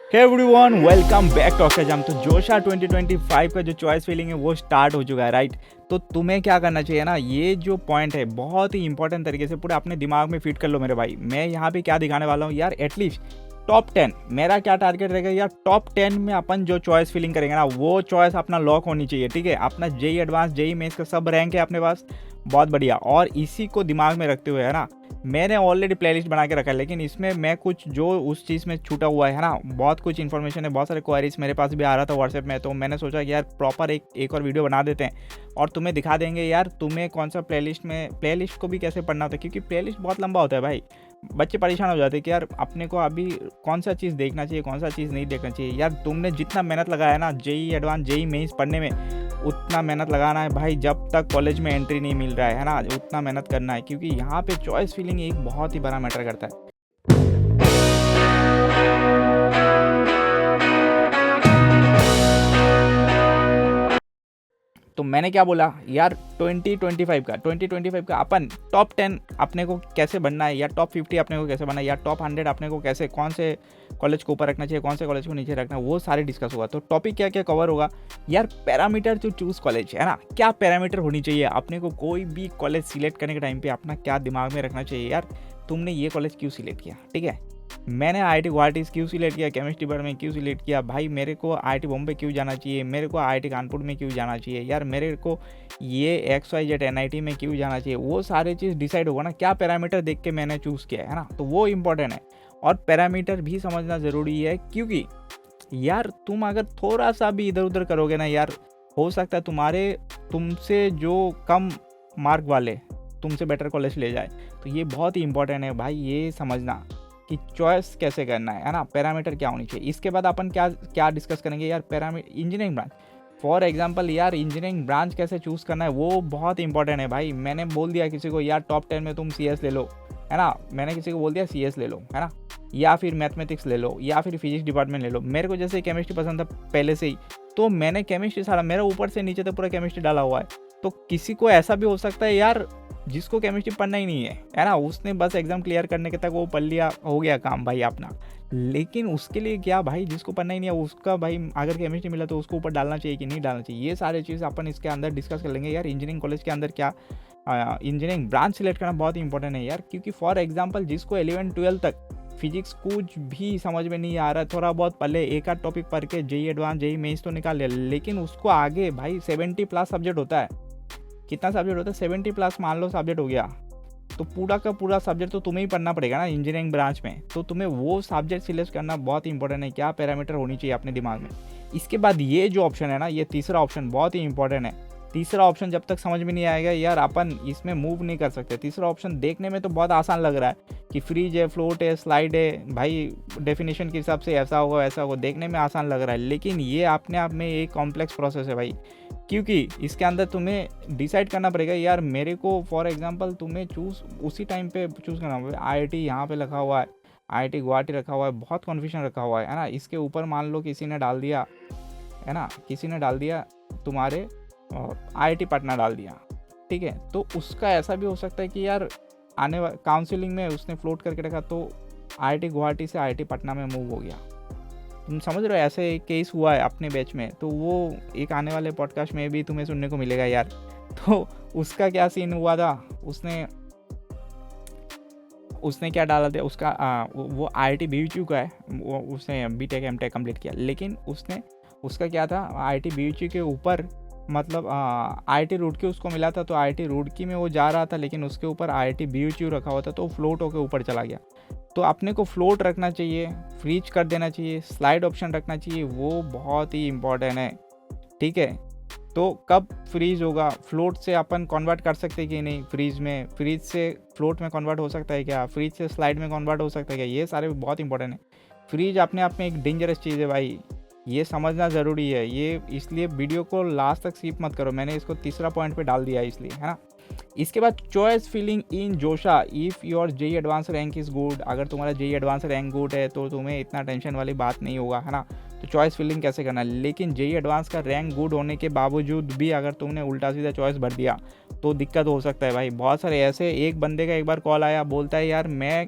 Hey everyone, welcome back to Akshay Jam. तो JoSAA 2025 का जो चॉइस फिलिंग है वो स्टार्ट हो चुका है, राइट। तो तुम्हें क्या करना चाहिए ना, ये जो पॉइंट है बहुत ही इंपॉर्टेंट तरीके से पूरे अपने दिमाग में फिट कर लो मेरे भाई। मैं यहाँ पे क्या दिखाने वाला हूँ यार, एटलीस्ट टॉप 10 मेरा क्या टारगेट रहेगा यार। टॉप 10 में अपन जो चॉइस फिलिंग करेंगे ना, वो चॉइस अपना लॉक होनी चाहिए, ठीक है। अपना जेई एडवांस, जेई मेंस का सब रैंक है अपने पास, बहुत बढ़िया। और इसी को दिमाग में रखते हुए है ना, मैंने ऑलरेडी प्लेलिस्ट बना के रखा है, लेकिन इसमें मैं कुछ जो उस चीज़ में छूटा हुआ है ना, बहुत कुछ इन्फॉर्मेशन है, बहुत सारे क्वेरीज मेरे पास भी आ रहा था व्हाट्सएप में। तो मैंने सोचा कि यार प्रॉपर एक और वीडियो बना देते हैं और तुम्हें दिखा देंगे यार तुम्हें कौन सा प्लेलिस्ट को भी कैसे पढ़ना होता है, क्योंकि प्लेलिस्ट बहुत लंबा होता है भाई। बच्चे परेशान हो जाते हैं कि यार अपने को अभी कौन सा चीज़ देखना चाहिए, कौन सा चीज़ नहीं देखना चाहिए। यार तुमने जितना मेहनत लगाया ना जेई एडवांस, जेई मेंस पढ़ने में, उतना मेहनत लगाना है भाई। जब तक कॉलेज में एंट्री नहीं मिल रहा है ना, उतना मेहनत करना है, क्योंकि यहाँ पे चॉइस फिलिंग एक बहुत ही बड़ा मैटर करता है। तो मैंने क्या बोला यार, 2025 का अपन टॉप 10 अपने को कैसे बनना है, या टॉप 50 अपने को कैसे बनना है, या टॉप 100 अपने को कैसे, कौन से कॉलेज को ऊपर रखना चाहिए, कौन से कॉलेज को नीचे रखना है, वो सारे डिस्कस होगा। तो टॉपिक क्या क्या कवर होगा यार, पैरामीटर टू चूज़ कॉलेज है ना, क्या पैरामीटर होनी चाहिए अपने को कोई भी कॉलेज सिलेक्ट करने के टाइम पे, अपना क्या दिमाग में रखना चाहिए यार, तुमने ये कॉलेज क्यों सिलेक्ट किया, ठीक है। मैंने आईआईटी गुवाहाटी क्यों सिलेक्ट किया, केमिस्ट्री डिपार्टमेंट में क्यों सिलेक्ट किया भाई, मेरे को आईआईटी बॉम्बे क्यों जाना चाहिए, मेरे को आईआईटी कानपुर में क्यों जाना चाहिए यार, मेरे को ये XYZ एनआईटी में क्यों जाना चाहिए, वो सारे चीज़ डिसाइड होगा ना, क्या पैरामीटर देख के मैंने चूज़ किया है ना। तो वो इम्पोर्टेंट है, और पैरामीटर भी समझना ज़रूरी है, क्योंकि यार तुम अगर थोड़ा सा भी इधर उधर करोगे ना यार, हो सकता है तुमसे जो कम मार्क वाले तुमसे बेटर कॉलेज ले जाए। तो ये बहुत ही इंपॉर्टेंट है भाई, ये समझना कि चॉइस कैसे करना है ना, पैरामीटर क्या होनी चाहिए। इसके बाद अपन क्या क्या डिस्कस करेंगे यार, parameter engineering branch for example यार, इंजीनियरिंग ब्रांच कैसे चूज़ करना है वो बहुत इंपॉर्टेंट है भाई। मैंने बोल दिया किसी को यार टॉप 10 में तुम CS ले लो, है ना, मैंने किसी को बोल दिया CS ले लो, है ना, या फिर मैथमेटिक्स ले लो, या फिर फिजिक्स डिपार्टमेंट ले लो। मेरे को जैसे केमिस्ट्री पसंद था पहले से ही, तो मैंने केमिस्ट्री सारा, मेरा ऊपर से नीचे तक पूरा केमिस्ट्री डाला हुआ है। तो किसी को ऐसा भी हो सकता है यार जिसको केमिस्ट्री पढ़ना ही नहीं है ना, उसने बस एग्जाम क्लियर करने के तक वो पढ़ लिया, हो गया काम भाई अपना। लेकिन उसके लिए क्या भाई, जिसको पढ़ना ही नहीं है उसका भाई अगर केमिस्ट्री मिला तो उसको ऊपर डालना चाहिए कि नहीं डालना चाहिए, ये सारे चीज़ अपन इसके अंदर डिस्कस कर लेंगे यार। इंजीनियरिंग कॉलेज के अंदर क्या इंजीनियरिंग ब्रांच सिलेक्ट करना बहुत इंपॉर्टेंट है यार, क्योंकि फॉर एग्जाम्पल जिसको 11-12 तक फिजिक्स कुछ भी समझ में नहीं आ रहा है, थोड़ा बहुत पहले एक आध टॉपिक पढ़ के जेई एडवांस, जेई मेंस तो निकाल लिया, लेकिन उसको आगे भाई 70+ सब्जेक्ट होता है। कितना सब्जेक्ट होता है, 70+ मान लो सब्जेक्ट हो गया, तो पूरा का पूरा सब्जेक्ट तो तुम्हें ही पढ़ना पड़ेगा ना इंजीनियरिंग ब्रांच में। तो तुम्हें वो सब्जेक्ट सिलेक्ट करना बहुत इंपॉर्टेंट है, क्या पैरामीटर होनी चाहिए अपने दिमाग में। इसके बाद ये जो ऑप्शन है ना, ये तीसरा ऑप्शन बहुत ही इंपॉर्टेंट है। तीसरा ऑप्शन जब तक समझ में नहीं आएगा यार, अपन इसमें मूव नहीं कर सकते। तीसरा ऑप्शन देखने में तो बहुत आसान लग रहा है कि फ्रीज है, फ्लोट है, स्लाइड है, भाई डेफिनेशन के हिसाब से ऐसा होगा वैसा होगा, देखने में आसान लग रहा है, लेकिन ये अपने आप में एक कॉम्प्लेक्स प्रोसेस है भाई। क्योंकि इसके अंदर तुम्हें डिसाइड करना पड़ेगा यार, मेरे को फॉर एग्जांपल तुम्हें उसी टाइम पे चूज़ करना पड़ेगा। IIT यहाँ पे रखा हुआ है, IIT गुवाहाटी रखा हुआ है, बहुत कन्फ्यूजन रखा हुआ है ना। इसके ऊपर मान लो किसी ने डाल दिया, है ना, किसी ने डाल दिया तुम्हारे IIT पटना डाल दिया, ठीक है। तो उसका ऐसा भी हो सकता है कि यार आने वाले काउंसिलिंग में उसने फ्लोट करके रखा, तो IIT गुवाहाटी से IIT पटना में मूव हो गया। तुम समझ रहे हो, ऐसे एक केस हुआ है अपने बैच में, तो वो एक आने वाले पॉडकास्ट में भी तुम्हें सुनने को मिलेगा यार। तो उसका क्या सीन हुआ था, उसने क्या डाला था, वो IIT BHU का है, वो उसने BTech MTech कंप्लीट किया, लेकिन उसका क्या था, IIT BHU के ऊपर मतलब IIT रुड़की उसको मिला था, तो IIT रुड़की में वो जा रहा था, लेकिन उसके ऊपर IIT BHU रखा हुआ था, तो फ्लोट होकर ऊपर चला गया। तो अपने को फ्लोट रखना चाहिए, फ्रीज कर देना चाहिए, स्लाइड ऑप्शन रखना चाहिए, वो बहुत ही इंपॉर्टेंट है, ठीक है। तो कब फ्रीज होगा, फ्लोट से अपन कन्वर्ट कर सकते हैं कि नहीं, फ्रीज से फ्लोट में कन्वर्ट हो सकता है क्या, फ्रीज से स्लाइड में कन्वर्ट हो सकता है क्या, ये सारे बहुत इंपॉर्टेंट है। फ्रीज अपने आप में एक डेंजरस चीज़ है भाई, ये समझना ज़रूरी है। ये इसलिए वीडियो को लास्ट तक स्किप मत करो, मैंने इसको तीसरा पॉइंट पे डाल दिया इसलिए, है ना। इसके बाद choice filling in JoSAA, if your JEE advance rank is good, अगर तुम्हारा जेई एडवांस रैंक गुड है तो तुम्हें इतना टेंशन वाली बात नहीं होगा, है ना। तो चॉइस फिलिंग कैसे करना है, लेकिन जेई एडवांस का रैंक गुड होने के बावजूद भी अगर तुमने उल्टा सीधा चॉइस भर दिया तो दिक्कत हो सकता है भाई। बहुत सारे ऐसे, एक बंदे का एक बार कॉल आया, बोलता है यार मैं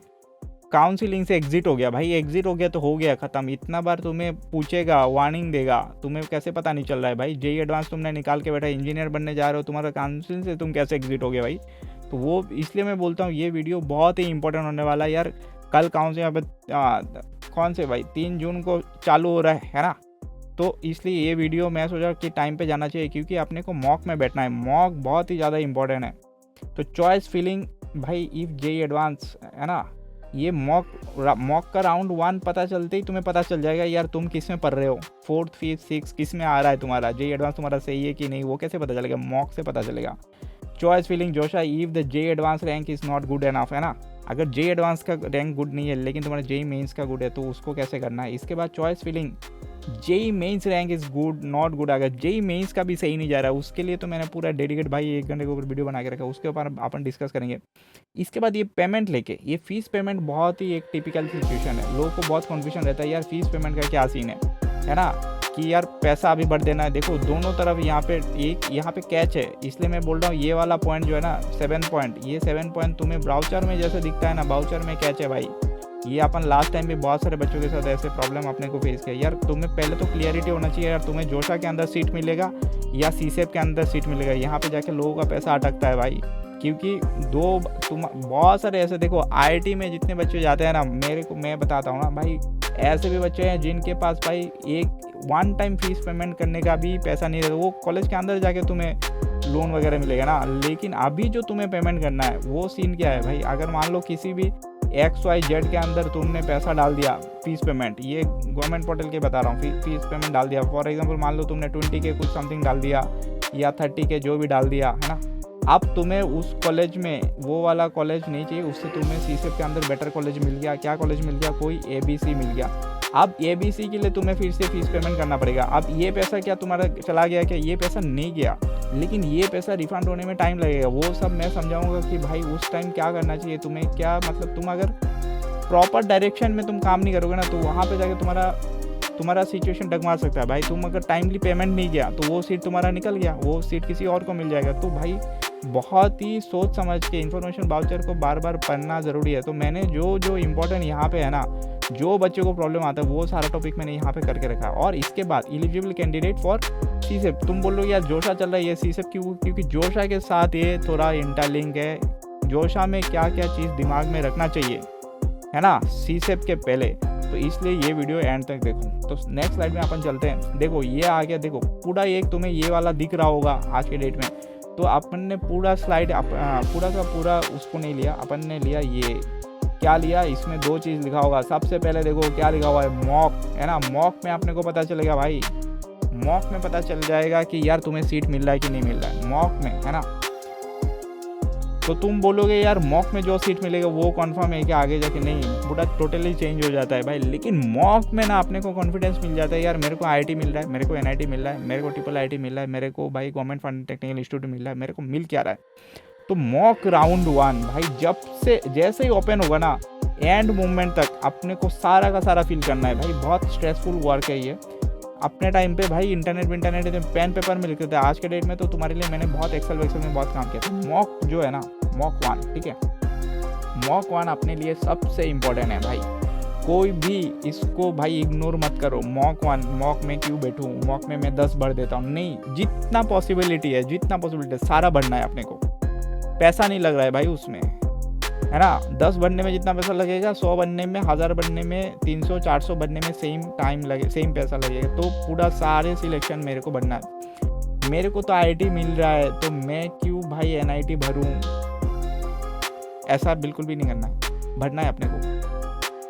काउंसिलिंग से एग्जिट हो गया भाई, एग्जिट हो गया तो हो गया, ख़त्म। इतना बार तुम्हें पूछेगा, वार्निंग देगा, तुम्हें कैसे पता नहीं चल रहा है भाई? जेई एडवांस तुमने निकाल के बैठा, इंजीनियर बनने जा रहे हो, तुम्हारा काउंसिलिंग से तुम कैसे एग्जिट हो गया भाई? तो वो इसलिए मैं बोलता हूँ ये वीडियो बहुत ही इंपॉर्टेंट होने वाला है यार। कल काउंसिलिंग कौन से भाई 3 जून को चालू हो रहा है ना? तो इसलिए ये वीडियो मैं सोचा कि टाइम पे जाना चाहिए, क्योंकि अपने को मॉक में बैठना है। मॉक बहुत ही ज़्यादा इंपॉर्टेंट है। तो चॉइस फिलिंग भाई, इफ जेई एडवांस है ना, ये मॉक का राउंड 1 पता चलते ही तुम्हें पता चल जाएगा यार तुम किस में पढ़ रहे हो, 4th 5th 6 किस में आ रहा है तुम्हारा, जेई एडवांस तुम्हारा सही है कि नहीं, वो कैसे पता चलेगा? मॉक से पता चलेगा। Choice filling JoSAA, if the JEE advance rank is not good enough, है ना? अगर जेई एडवांस का रैंक गुड नहीं है लेकिन तुम्हारा जेई मेंस का गुड है, तो उसको कैसे करना है? इसके बाद choice filling, JEE mains rank is good not good, अगर जेई मेंस का भी सही नहीं जा रहा है, उसके लिए तो मैंने पूरा डेडिकेट भाई 1 घंटे के ऊपर वीडियो बना के रखा, उसके ऊपर अपन डिस्कस करेंगे। इसके बाद ये पेमेंट लेके, ये फीस पेमेंट बहुत ही एक टिपिकल सिचुएशन है। लोगों को बहुत कन्फ्यूजन रहता है यार फीस पेमेंट का क्या सीन है ना, कि यार पैसा अभी बढ़ देना है। देखो दोनों तरफ यहाँ पे कैच है, इसलिए मैं बोल रहा हूँ ये वाला पॉइंट जो है ना 7 पॉइंट, ये 7 पॉइंट तुम्हें ब्राउचर में जैसे दिखता है ना, ब्राउचर में कैच है भाई। ये अपन लास्ट टाइम भी बहुत सारे बच्चों के साथ ऐसे प्रॉब्लम अपने को फेस किया यार। तुम्हें पहले तो क्लियरिटी होना चाहिए यार, तुम्हें जोशा के अंदर सीट मिलेगा या सीसेप के अंदर सीट मिलेगा। यहाँ पे जाके लोगों का पैसा अटकता है भाई, क्योंकि तुम बहुत सारे ऐसे देखो आईआईटी में जितने बच्चे जाते हैं ना, मैं बताता हूँ ना भाई, ऐसे भी बच्चे हैं जिनके पास भाई एक 1 टाइम फीस पेमेंट करने का भी पैसा नहीं रहता। वो कॉलेज के अंदर जाके तुम्हें लोन वगैरह मिलेगा ना, लेकिन अभी जो तुम्हें पेमेंट करना है वो सीन क्या है भाई? अगर मान लो किसी भी XYZ के अंदर तुमने पैसा डाल दिया फीस पेमेंट, ये गवर्नमेंट पोर्टल के बता रहा हूँ, फीस पेमेंट डाल दिया। फॉर एग्जांपल मान लो तुमने 20 के कुछ समथिंग डाल दिया या 30 के जो भी डाल दिया है ना, अब तुम्हें उस कॉलेज में वो वाला कॉलेज नहीं चाहिए, उससे तुम्हें सीसेप के अंदर बेटर कॉलेज मिल गया। क्या कॉलेज मिल गया? कोई ABC मिल गया। अब ABC के लिए तुम्हें फिर से फीस पेमेंट करना पड़ेगा। अब ये पैसा क्या तुम्हारा चला गया? क्या ये पैसा नहीं गया, लेकिन ये पैसा रिफंड होने में टाइम लगेगा। वो सब मैं समझाऊंगा कि भाई उस टाइम क्या करना चाहिए तुम्हें, क्या मतलब तुम अगर प्रॉपर डायरेक्शन में तुम काम नहीं करोगे ना, तो वहाँ पे जाके तुम्हारा सिचुएशन डगमा सकता है भाई। तुम अगर टाइमली पेमेंट नहीं किया तो वो सीट तुम्हारा निकल गया, वो सीट किसी और को मिल जाएगा। तो भाई बहुत ही सोच समझ के इन्फॉर्मेशन वाउचर को बार बार पढ़ना ज़रूरी है। तो मैंने जो इम्पोर्टेंट यहाँ पे है ना, जो बच्चों को प्रॉब्लम आता है वो सारा टॉपिक मैंने यहाँ पे करके रखा है। और इसके बाद एलिजिबल कैंडिडेट फॉर सीसेप, तुम बोल लो यार जोशा चल रहा है ये सीसेप क्यों? क्योंकि जोशा के साथ ये थोड़ा इंटरलिंक है। जोशा में क्या क्या चीज़ दिमाग में रखना चाहिए है ना सीसेप के पहले, तो इसलिए ये वीडियो एंड तक देखो। तो नेक्स्ट स्लाइड में अपन चलते हैं। देखो ये आ गया, देखो पूरा एक तुम्हें ये वाला दिख रहा होगा आज के डेट में। तो अपन ने पूरा स्लाइड पूरा का पूरा उसको नहीं लिया, अपन ने लिया ये क्या लिया, इसमें 2 चीज़ लिखा होगा। सबसे पहले देखो क्या लिखा हुआ है, मॉक, है ना। मॉक में अपने को पता चलेगा भाई, मॉक में पता चल जाएगा कि यार तुम्हें सीट मिल रहा है कि नहीं मिल रहा है मॉक में, है ना। तो तुम बोलोगे यार मॉक में जो सीट मिलेगा वो कंफर्म है कि आगे जाके नहीं, पूरा टोटली चेंज हो जाता है भाई। लेकिन मॉक में ना अपने को कॉन्फिडेंस मिल जाता है यार, मेरे को IIT मिल रहा है, मेरे को NIT मिल रहा है, मेरे को IIIT मिल रहा है, मेरे को भाई गवर्नमेंट फंड टेक्निकल इंस्टीट्यूट मिल रहा है, मेरे को मिल क्या रहा है। तो मॉक राउंड 1 भाई जैसे ही ओपन होगा ना, एंड मोमेंट तक अपने को सारा का सारा फील करना है भाई। बहुत स्ट्रेसफुल वर्क है ये। अपने टाइम पे भाई इंटरनेट पेन पेपर में लिखते थे, आज के डेट में तो तुम्हारे लिए मैंने बहुत एक्सेल में बहुत काम किया। तो मॉक जो है ना, मॉक 1, ठीक है, मॉक 1 अपने लिए सबसे इम्पोर्टेंट है भाई। कोई भी इसको भाई इग्नोर मत करो। मॉक 1, मॉक में क्यों बैठूँ, मॉक में मैं 10 बढ़ देता हूँ, नहीं, जितना पॉसिबिलिटी है सारा बढ़ना है अपने को। पैसा नहीं लग रहा है भाई उसमें, है ना। 10 बनने में जितना पैसा लगेगा, 100 बनने में, 1000 बनने में, 300 400 बनने में सेम पैसा लगेगा। तो पूरा सारे सिलेक्शन मेरे को बनना है। मेरे को तो IIT मिल रहा है तो मैं क्यों भाई NIT भरूं, ऐसा बिल्कुल भी नहीं करना है। भरना है अपने को,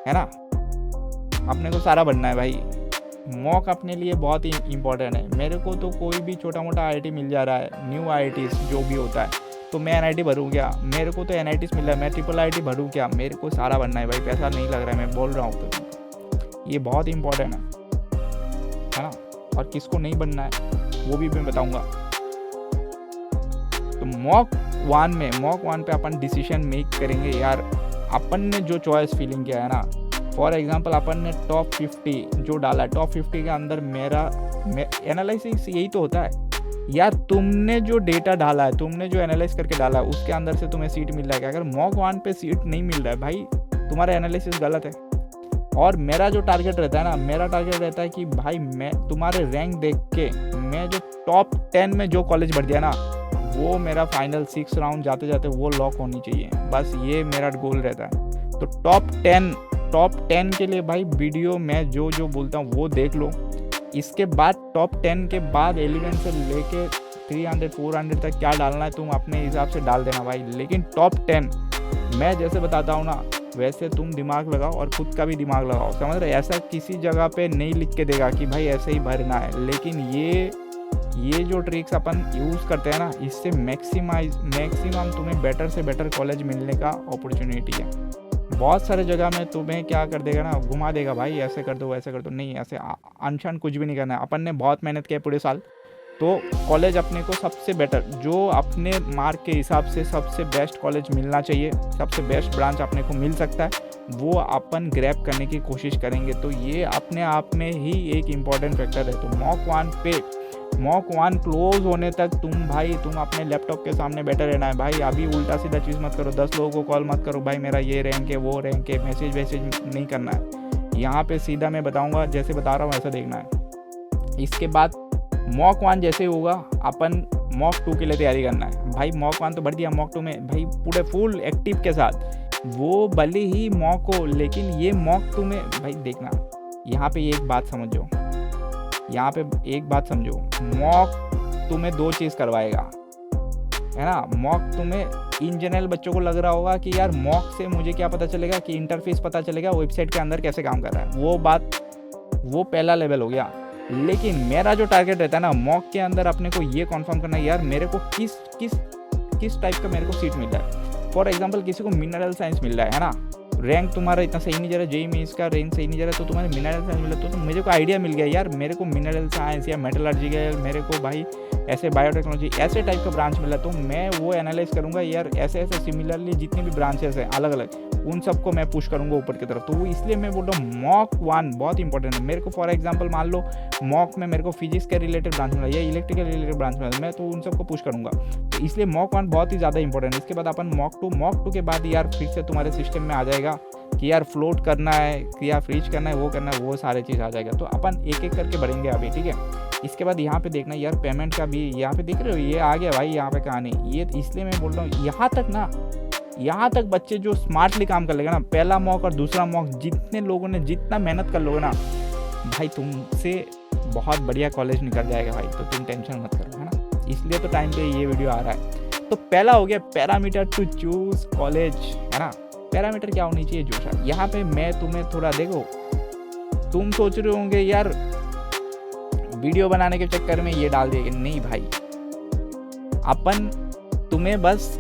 है ना, अपने को सारा बनना है भाई। मॉक अपने लिए बहुत ही इम्पोर्टेंट है। मेरे को तो कोई भी छोटा मोटा IIT मिल जा रहा है, न्यू IITs जो भी होता है, तो मैं NIT भरूँ क्या? मेरे को तो NITs मिल रहा है, मैं IIIT भरूँ क्या? मेरे को सारा बनना है भाई, पैसा नहीं लग रहा है, मैं बोल रहा हूँ। तो ये बहुत इंपॉर्टेंट है ना। और किसको नहीं बनना है वो भी मैं बताऊँगा। तो मॉक 1 पे अपन डिसीजन मेक करेंगे यार। अपन ने जो चॉइस फीलिंग किया है ना, फॉर एग्जांपल अपन ने टॉप 50 जो डाला है, टॉप 50 के अंदर मेरा एनालिसिस यही तो होता है यार। तुमने जो डेटा डाला है, तुमने जो एनालाइज करके डाला है, उसके अंदर से तुम्हें सीट मिल रहा है। अगर मॉक 1 पे सीट नहीं मिल रहा है भाई, तुम्हारा एनालिसिस गलत है। और मेरा जो टारगेट रहता है ना, मेरा टारगेट रहता है कि भाई मैं तुम्हारे रैंक देख के मैं जो टॉप 10 में जो कॉलेज बढ़ गया ना, वो मेरा फाइनल 6 राउंड जाते जाते वो लॉक होनी चाहिए। बस ये मेरा गोल रहता है। तो टॉप 10 के लिए भाई वीडियो मैं जो बोलता हूँ वो देख लो। इसके बाद टॉप 10 के बाद 11 से लेके 300-400 तक क्या डालना है तुम अपने हिसाब से डाल देना भाई। लेकिन टॉप 10 मैं जैसे बताता हूँ ना, वैसे तुम दिमाग लगाओ और खुद का भी दिमाग लगाओ, समझ रहे। ऐसा किसी जगह पे नहीं लिख के देगा कि भाई ऐसे ही भरना है। लेकिन ये जो ट्रिक्स अपन यूज़ करते हैं ना, इससे मैक्सिमम तुम्हें बेटर से बेटर कॉलेज मिलने का अपॉर्चुनिटी है। बहुत सारे जगह में तुम्हें क्या कर देगा ना, घुमा देगा भाई, ऐसे कर दो वैसे कर दो। नहीं, ऐसे अनशन कुछ भी नहीं करना है। अपन ने बहुत मेहनत किया पूरे साल, तो कॉलेज अपने को सबसे बेटर जो अपने मार्क के हिसाब से सबसे बेस्ट कॉलेज मिलना चाहिए, सबसे बेस्ट ब्रांच अपने को मिल सकता है, वो अपन ग्रैब करने की कोशिश करेंगे। तो ये अपने आप में ही एक इम्पॉर्टेंट फैक्टर है। तो मॉक 1 क्लोज होने तक तुम अपने लैपटॉप के सामने बैठे रहना है भाई। अभी उल्टा सीधा चीज़ मत करो, 10 लोगों को कॉल मत करो भाई मेरा ये रैंक है वो रैंक है, मैसेज नहीं करना है। यहाँ पे सीधा मैं बताऊँगा, जैसे बता रहा हूँ ऐसा देखना है। इसके बाद मॉक 1 जैसे होगा, अपन मॉक 2 के लिए तैयारी करना है भाई। मॉक 1 तो भर दिया, मॉक 2 में भाई पूरे फुल एक्टिव के साथ वो भले ही मॉक हो, लेकिन ये मॉक 2 में भाई देखना, यहाँ पे एक बात समझो, मॉक तुम्हें 2 चीज़ करवाएगा, है ना। मॉक तुम्हें इन जनरल बच्चों को लग रहा होगा कि यार मॉक से मुझे क्या पता चलेगा, कि इंटरफेस पता चलेगा वेबसाइट के अंदर कैसे काम कर रहा है, वो पहला लेवल हो गया। लेकिन मेरा जो टारगेट रहता है ना, मॉक के अंदर अपने को ये कॉन्फर्म करना है यार मेरे को किस टाइप का मेरे को सीट मिल रहा है। फॉर एग्जांपल किसी को मिनरल साइंस मिल रहा है ना, रैंक तुम्हारा इतना सही नहीं जा रहा, जेई मेंस का रैंक सही नहीं जा रहा, तो तुम्हारे मिनरल साइंस मिला तो मुझे को आइडिया मिल गया यार मेरे को मिनरल साइंस या मेटलर्जी का, मेरे को भाई ऐसे बायोटेक्नोलॉजी ऐसे टाइप का ब्रांच मिला, तो मैं वो एनालाइज करूँगा यार ऐसे सिमिलरली जितनी भी ब्रांचेस हैं अलग अलग, उन सबको मैं पुश करूँगा ऊपर की तरफ। तो वो इसलिए मैं बोल रहा हूँ मॉक 1 बहुत इंपॉर्टेंट है मेरे को। फॉर एग्जांपल मान लो मॉक में मेरे को फिजिक्स के रिलेटेड ब्रांच मिला या इलेक्ट्रिकल रिलेटेड ब्रांच मिला, मैं तो उन सबको पुश करूँगा। तो इसलिए मॉक 1 बहुत ही ज़्यादा इंपॉर्टेंट है। इसके बाद अपन मॉक 2 के बाद यार फिर से तुम्हारे सिस्टम में आ जाएगा कि यार फ्लोट करना है या फ्रीज करना है, वो करना है, वो सारे चीज़ आ जाएगा। तो अपन एक एक करके बढ़ेंगे अभी, ठीक है। इसके बाद यहाँ पे देखना यार पेमेंट का भी, यहाँ पे देख रहे हो ये आ गया भाई, यहाँ पे कहानी ये, इसलिए मैं बोल रहा हूँ यहाँ तक बच्चे जो स्मार्टली काम कर लेगा ना, पहला मॉक और दूसरा मॉक जितने लोगों ने जितना मेहनत कर लोगे ना भाई, तुमसे बहुत बढ़िया कॉलेज निकल जाएगा भाई। तो तुम टेंशन मत करो, है ना। इसलिए तो टाइम पे ये वीडियो आ रहा है। तो पहला हो गया पैरामीटर टू चूज कॉलेज, है ना। पैरामीटर क्या होनी चाहिए जोशा। यहाँ पे मैं तुम्हें थोड़ा देखो, तुम सोच रहे होंगे यार वीडियो बनाने के चक्कर में ये डाल दिया, नहीं भाई। अपन तुम्हें बस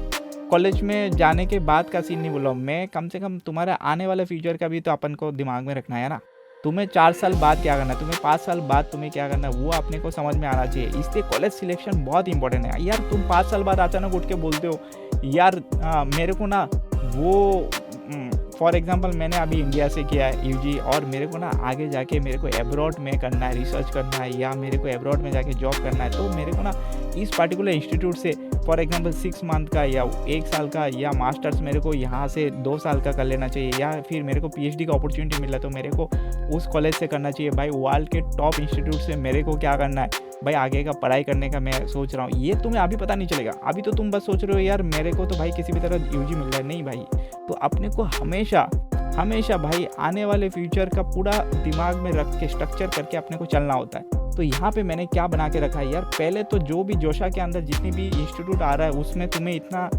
कॉलेज में जाने के बाद का सीन नहीं बोल रहा हूँ मैं, कम से कम तुम्हारे आने वाले फ्यूचर का भी तो अपन को दिमाग में रखना है ना। तुम्हें 4 साल बाद क्या करना है, तुम्हें 5 साल बाद तुम्हें क्या करना है, वो अपने को समझ में आना चाहिए। इसलिए कॉलेज सिलेक्शन बहुत इंपॉर्टेंट है यार। तुम 5 साल बाद अचानक उठ के बोलते हो यार मेरे को ना वो फॉर एग्जांपल मैंने अभी इंडिया से किया है यूजी, और मेरे को ना आगे जाके मेरे को एब्रॉड में करना है, रिसर्च करना है, या मेरे को एब्रॉड में जाके जॉब करना है, तो मेरे को ना इस पार्टिकुलर इंस्टीट्यूट से फॉर एग्जांपल 6 मंथ का या 1 साल का या मास्टर्स मेरे को यहाँ से 2 साल का कर लेना चाहिए, या फिर मेरे को पीएचडी का अपॉर्चुनिटी मिला तो मेरे को उस कॉलेज से करना चाहिए भाई। वर्ल्ड के टॉप इंस्टीट्यूट से मेरे को क्या करना है भाई, आगे का पढ़ाई करने का मैं सोच रहा हूँ। ये तुम्हें अभी पता नहीं चलेगा, अभी तो तुम बस सोच रहे हो यार मेरे को तो भाई किसी भी तरह यूजी मिल रहा है, नहीं भाई। तो अपने को हमेशा भाई आने वाले फ्यूचर का पूरा दिमाग में रख के स्ट्रक्चर करके अपने को चलना होता है। तो यहाँ पे मैंने क्या बना के रखा है यार, पहले तो जो भी जोशा के अंदर जितनी भी इंस्टीट्यूट आ रहा है उसमें तुम्हें इतना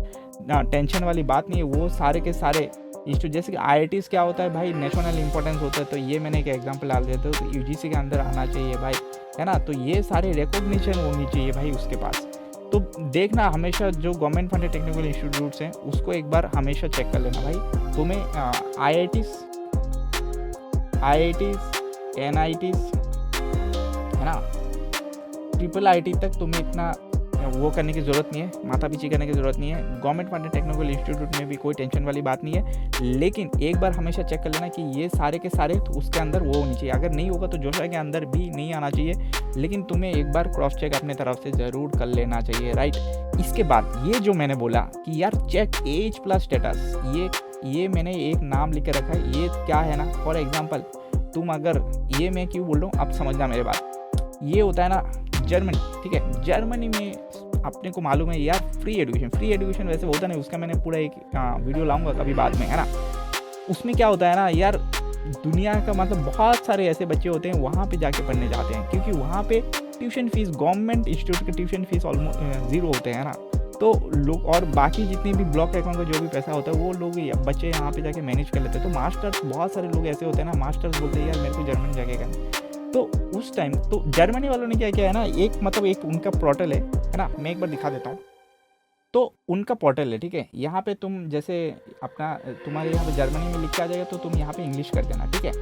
टेंशन वाली बात नहीं है। वो सारे के सारे इंस्टीट्यूट, जैसे कि IITs क्या होता है भाई, नेशनल इंपॉर्टेंस होता है। तो ये मैंने एक एग्जाम्पल डाल दिया, तो UGC के अंदर आना चाहिए भाई, है ना। तो ये सारे रिकॉग्निशन होनी चाहिए भाई उसके पास। तो देखना हमेशा जो गवर्नमेंट फंडेड टेक्निकल इंस्टीट्यूट्स हैं उसको एक बार हमेशा चेक कर लेना भाई। तुम्हें IITs NITs, है ना, IIT तक तुम्हें इतना वो करने की ज़रूरत नहीं है, माथा पीछे करने की ज़रूरत नहीं है। गवर्नमेंट फंडेड टेक्निकल इंस्टीट्यूट में भी कोई टेंशन वाली बात नहीं है, लेकिन एक बार हमेशा चेक कर लेना कि ये सारे के सारे तो उसके अंदर वो होनी चाहिए। अगर नहीं होगा तो जोशा के अंदर भी नहीं आना चाहिए, लेकिन तुम्हें एक बार क्रॉस चेक अपने तरफ से ज़रूर कर लेना चाहिए, राइट। इसके बाद ये जो मैंने बोला कि यार चेक एज प्लस स्टेटस, ये ये मैंने एक नाम लिख के रखा है, ये क्या है ना, फॉर एग्जांपल तुम अगर, ये मैं क्यों बोल रहा हूँ आप समझना मेरे बात, ये होता है ना जर्मनी, ठीक है, जर्मनी में अपने को मालूम है यार फ्री एजुकेशन वैसे होता नहीं, उसका मैंने पूरा एक वीडियो लाऊंगा कभी बाद में, है ना। उसमें क्या होता है ना यार, दुनिया का मतलब बहुत सारे ऐसे बच्चे होते हैं वहाँ पे जाके पढ़ने जाते हैं, क्योंकि वहाँ पे ट्यूशन फीस, गवर्नमेंट इंस्टीट्यूट के ट्यूशन फीस ऑलमोस्ट ज़ीरो होते हैं ना, तो लोग, और बाकी जितने भी ब्लॉक अकाउंट का जो भी पैसा होता है वो लोग बच्चे यहाँ पे जाके मैनेज कर लेते हैं। तो मास्टर्स, बहुत सारे लोग ऐसे होते हैं ना, मास्टर्स बोलते हैं यार मेरे को जर्मनी जाके करना, तो उस टाइम तो जर्मनी वालों ने क्या किया है ना, एक मतलब एक उनका पोर्टल है ना, मैं एक बार दिखा देता हूँ। तो उनका पोर्टल है, ठीक है, यहाँ पे तुम जैसे अपना तुम्हारे यहाँ पे जर्मनी में लिख के आ जाएगा तो तुम यहाँ पे इंग्लिश कर देना, ठीक है।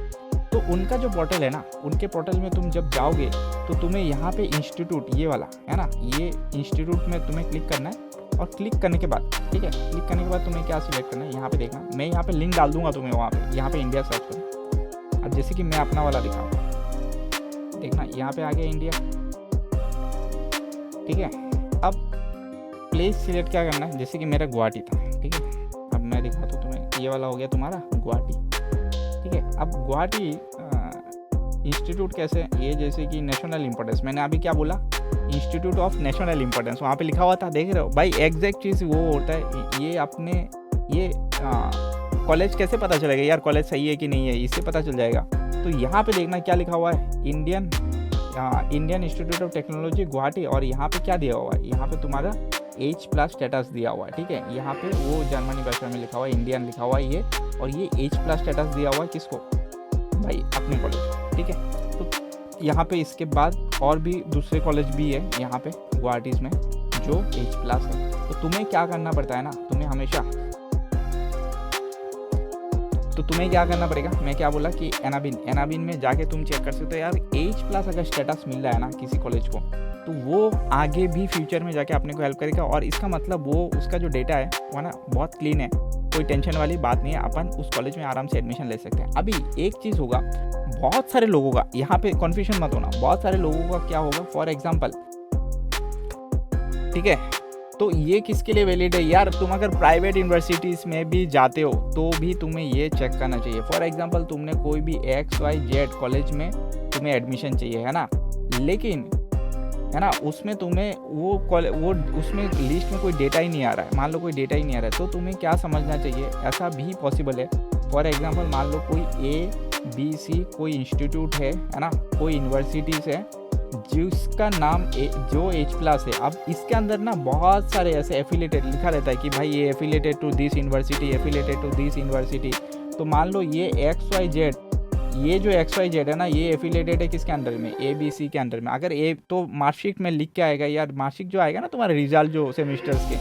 तो उनका जो पोर्टल है ना, उनके पोर्टल में तुम जब जाओगे तो तुम्हें यहाँ पे इंस्टीट्यूट, ये वाला है ना, ये इंस्टीट्यूट में तुम्हें क्लिक करना है, और क्लिक करने के बाद, ठीक है, क्लिक करने के बाद तुम्हें क्या सिलेक्ट करना है, यहाँ पे देखना, मैं यहाँ पे लिंक डाल दूंगा तुम्हें, वहाँ पे यहाँ पे इंडिया सर्च करो। अब जैसे कि मैं अपना वाला दिखाऊँ, देखना यहाँ पे आ गया इंडिया, ठीक है। अब प्लेस सिलेक्ट क्या करना है, जैसे कि मेरा गुवाहाटी था, ठीक है, अब मैं दिखाता हूँ तुम्हें, ये वाला हो गया तुम्हारा गुवाहाटी, ठीक है। अब गुवाहाटी इंस्टीट्यूट कैसे, ये जैसे कि नेशनल इंपॉर्टेंस, मैंने अभी क्या बोला, इंस्टीट्यूट ऑफ नेशनल इंपॉर्टेंस, वहाँ पे लिखा हुआ था, देख रहे हो भाई, एग्जैक्ट चीज़ वो होता है। ये अपने ये कॉलेज कैसे पता चलेगा यार, कॉलेज सही है कि नहीं है, इससे पता चल जाएगा। तो यहाँ पे देखना क्या लिखा हुआ है, Indian institute of technology Guwahati, और यहाँ पे क्या दिया हुआ है, यहाँ पे तुम्हारा H+ स्टेटस दिया हुआ है, ठीक है। यहाँ पे वो जर्मनी भाषा में लिखा हुआ है, इंडियन लिखा हुआ है ये, और ये H+ स्टेटस दिया हुआ है किसको, भाई अपने कॉलेज, ठीक है। तो यहाँ पे इसके बाद और भी दूसरे कॉलेज भी है यहाँ पे गुवाहाटी में जो H+ है। तो तुम्हें क्या करना पड़ता है ना, तुम्हें हमेशा, तो तुम्हें क्या करना पड़ेगा, मैं क्या बोला कि एनाबिन में जाके तुम चेक कर सकते हो यार, H+ अगर स्टेटस मिल रहा है ना किसी कॉलेज को, तो वो आगे भी फ्यूचर में जाके अपने को हेल्प करेगा। और इसका मतलब वो उसका जो डेटा है वो ना बहुत क्लीन है, कोई टेंशन वाली बात नहीं है, अपन उस कॉलेज में आराम से एडमिशन ले सकते हैं। अभी एक चीज़ होगा, बहुत सारे लोगों का यहाँ पे कन्फ्यूजन मत होना, बहुत सारे लोगों का क्या होगा, फॉर एग्जाम्पल, ठीक है, तो ये किसके लिए वैलिड है यार, तुम अगर प्राइवेट यूनिवर्सिटीज़ में भी जाते हो तो भी तुम्हें ये चेक करना चाहिए। फॉर एग्जांपल तुमने कोई भी XYZ कॉलेज में तुम्हें एडमिशन चाहिए, है ना, लेकिन है ना उसमें तुम्हें वो उसमें लिस्ट में कोई डेटा ही नहीं आ रहा है, मान लो कोई डेटा ही नहीं आ रहा है, तो तुम्हें क्या समझना चाहिए, ऐसा भी पॉसिबल है। फॉर एग्जांपल मान लो कोई ABC कोई इंस्टीट्यूट है ना, कोई यूनिवर्सिटीज़ है जिसका नाम जो H+ है। अब इसके अंदर ना बहुत सारे ऐसे एफिलेटेड लिखा रहता है कि भाई ये affiliated to this university, affiliated to this university. तो मान लो ये XYZ, ये जो XYZ है ना, ये एफिलेटेड है किसके अंडर में, ABC के अंडर में। अगर तो मार्कशीट में लिख के आएगा यार, मार्कशीट जो आएगा ना तुम्हारे रिजल्ट जो सेमिस्टर्स के,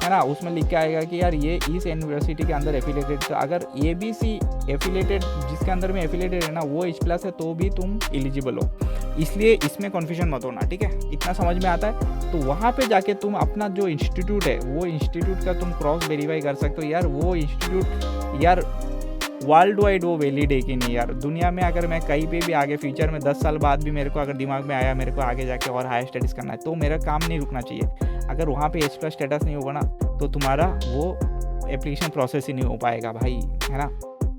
है ना, उसमें लिख के आएगा कि यार ये इस यूनिवर्सिटी के अंदर एफिलेटेड। तो अगर ABC एफिलेटेड जिसके अंदर में एफिलेटेड है ना वो H+ है तो भी तुम एलिजिबल हो, इसलिए इसमें कन्फ्यूजन मत होना, ठीक है, इतना समझ में आता है। तो वहाँ पे जाके तुम अपना जो इंस्टीट्यूट है वो इंस्टीट्यूट का तुम क्रॉस वेरीफाई कर सकते हो यार, वो इंस्टीट्यूट यार वर्ल्ड वाइड वो वैलिड है कि नहीं यार। दुनिया में अगर मैं कहीं पे भी आगे फ्यूचर में 10 साल बाद भी मेरे को अगर दिमाग में आया मेरे को आगे जाके और हायर स्टडीज़ करना है तो मेरा काम नहीं रुकना चाहिए। अगर वहाँ पे H+ स्टेटस नहीं होगा ना तो तुम्हारा वो एप्लीकेशन प्रोसेस ही नहीं हो पाएगा भाई, है ना।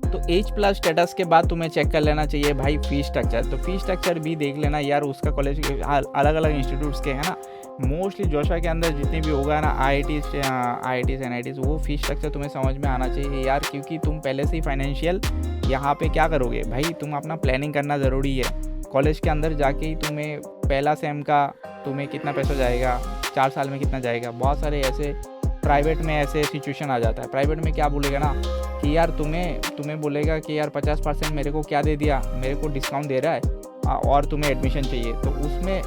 तो H+ स्टेटस के बाद तुम्हें चेक कर लेना चाहिए भाई फीस स्ट्रक्चर। तो फीस स्ट्रक्चर भी देख लेना यार, उसका कॉलेज अलग अलग इंस्टीट्यूट्स के, है ना। मोस्टली जोशा के अंदर जितने भी होगा ना IITs NITs, वो फीस स्ट्रक्चर तुम्हें समझ में आना चाहिए यार, क्योंकि तुम पहले से ही फाइनेंशियल यहाँ पे क्या करोगे भाई, तुम अपना प्लानिंग करना ज़रूरी है। कॉलेज के अंदर जाके ही तुम्हें पहला सेम का तुम्हें कितना पैसा जाएगा, 4 साल में कितना जाएगा। बहुत सारे ऐसे प्राइवेट में ऐसे सिचुएशन आ जाता है, प्राइवेट में क्या बोलेगा ना कि यार तुम्हें बोलेगा कि यार 50% मेरे को क्या दे दिया, मेरे को डिस्काउंट दे रहा है और तुम्हें एडमिशन चाहिए। तो उसमें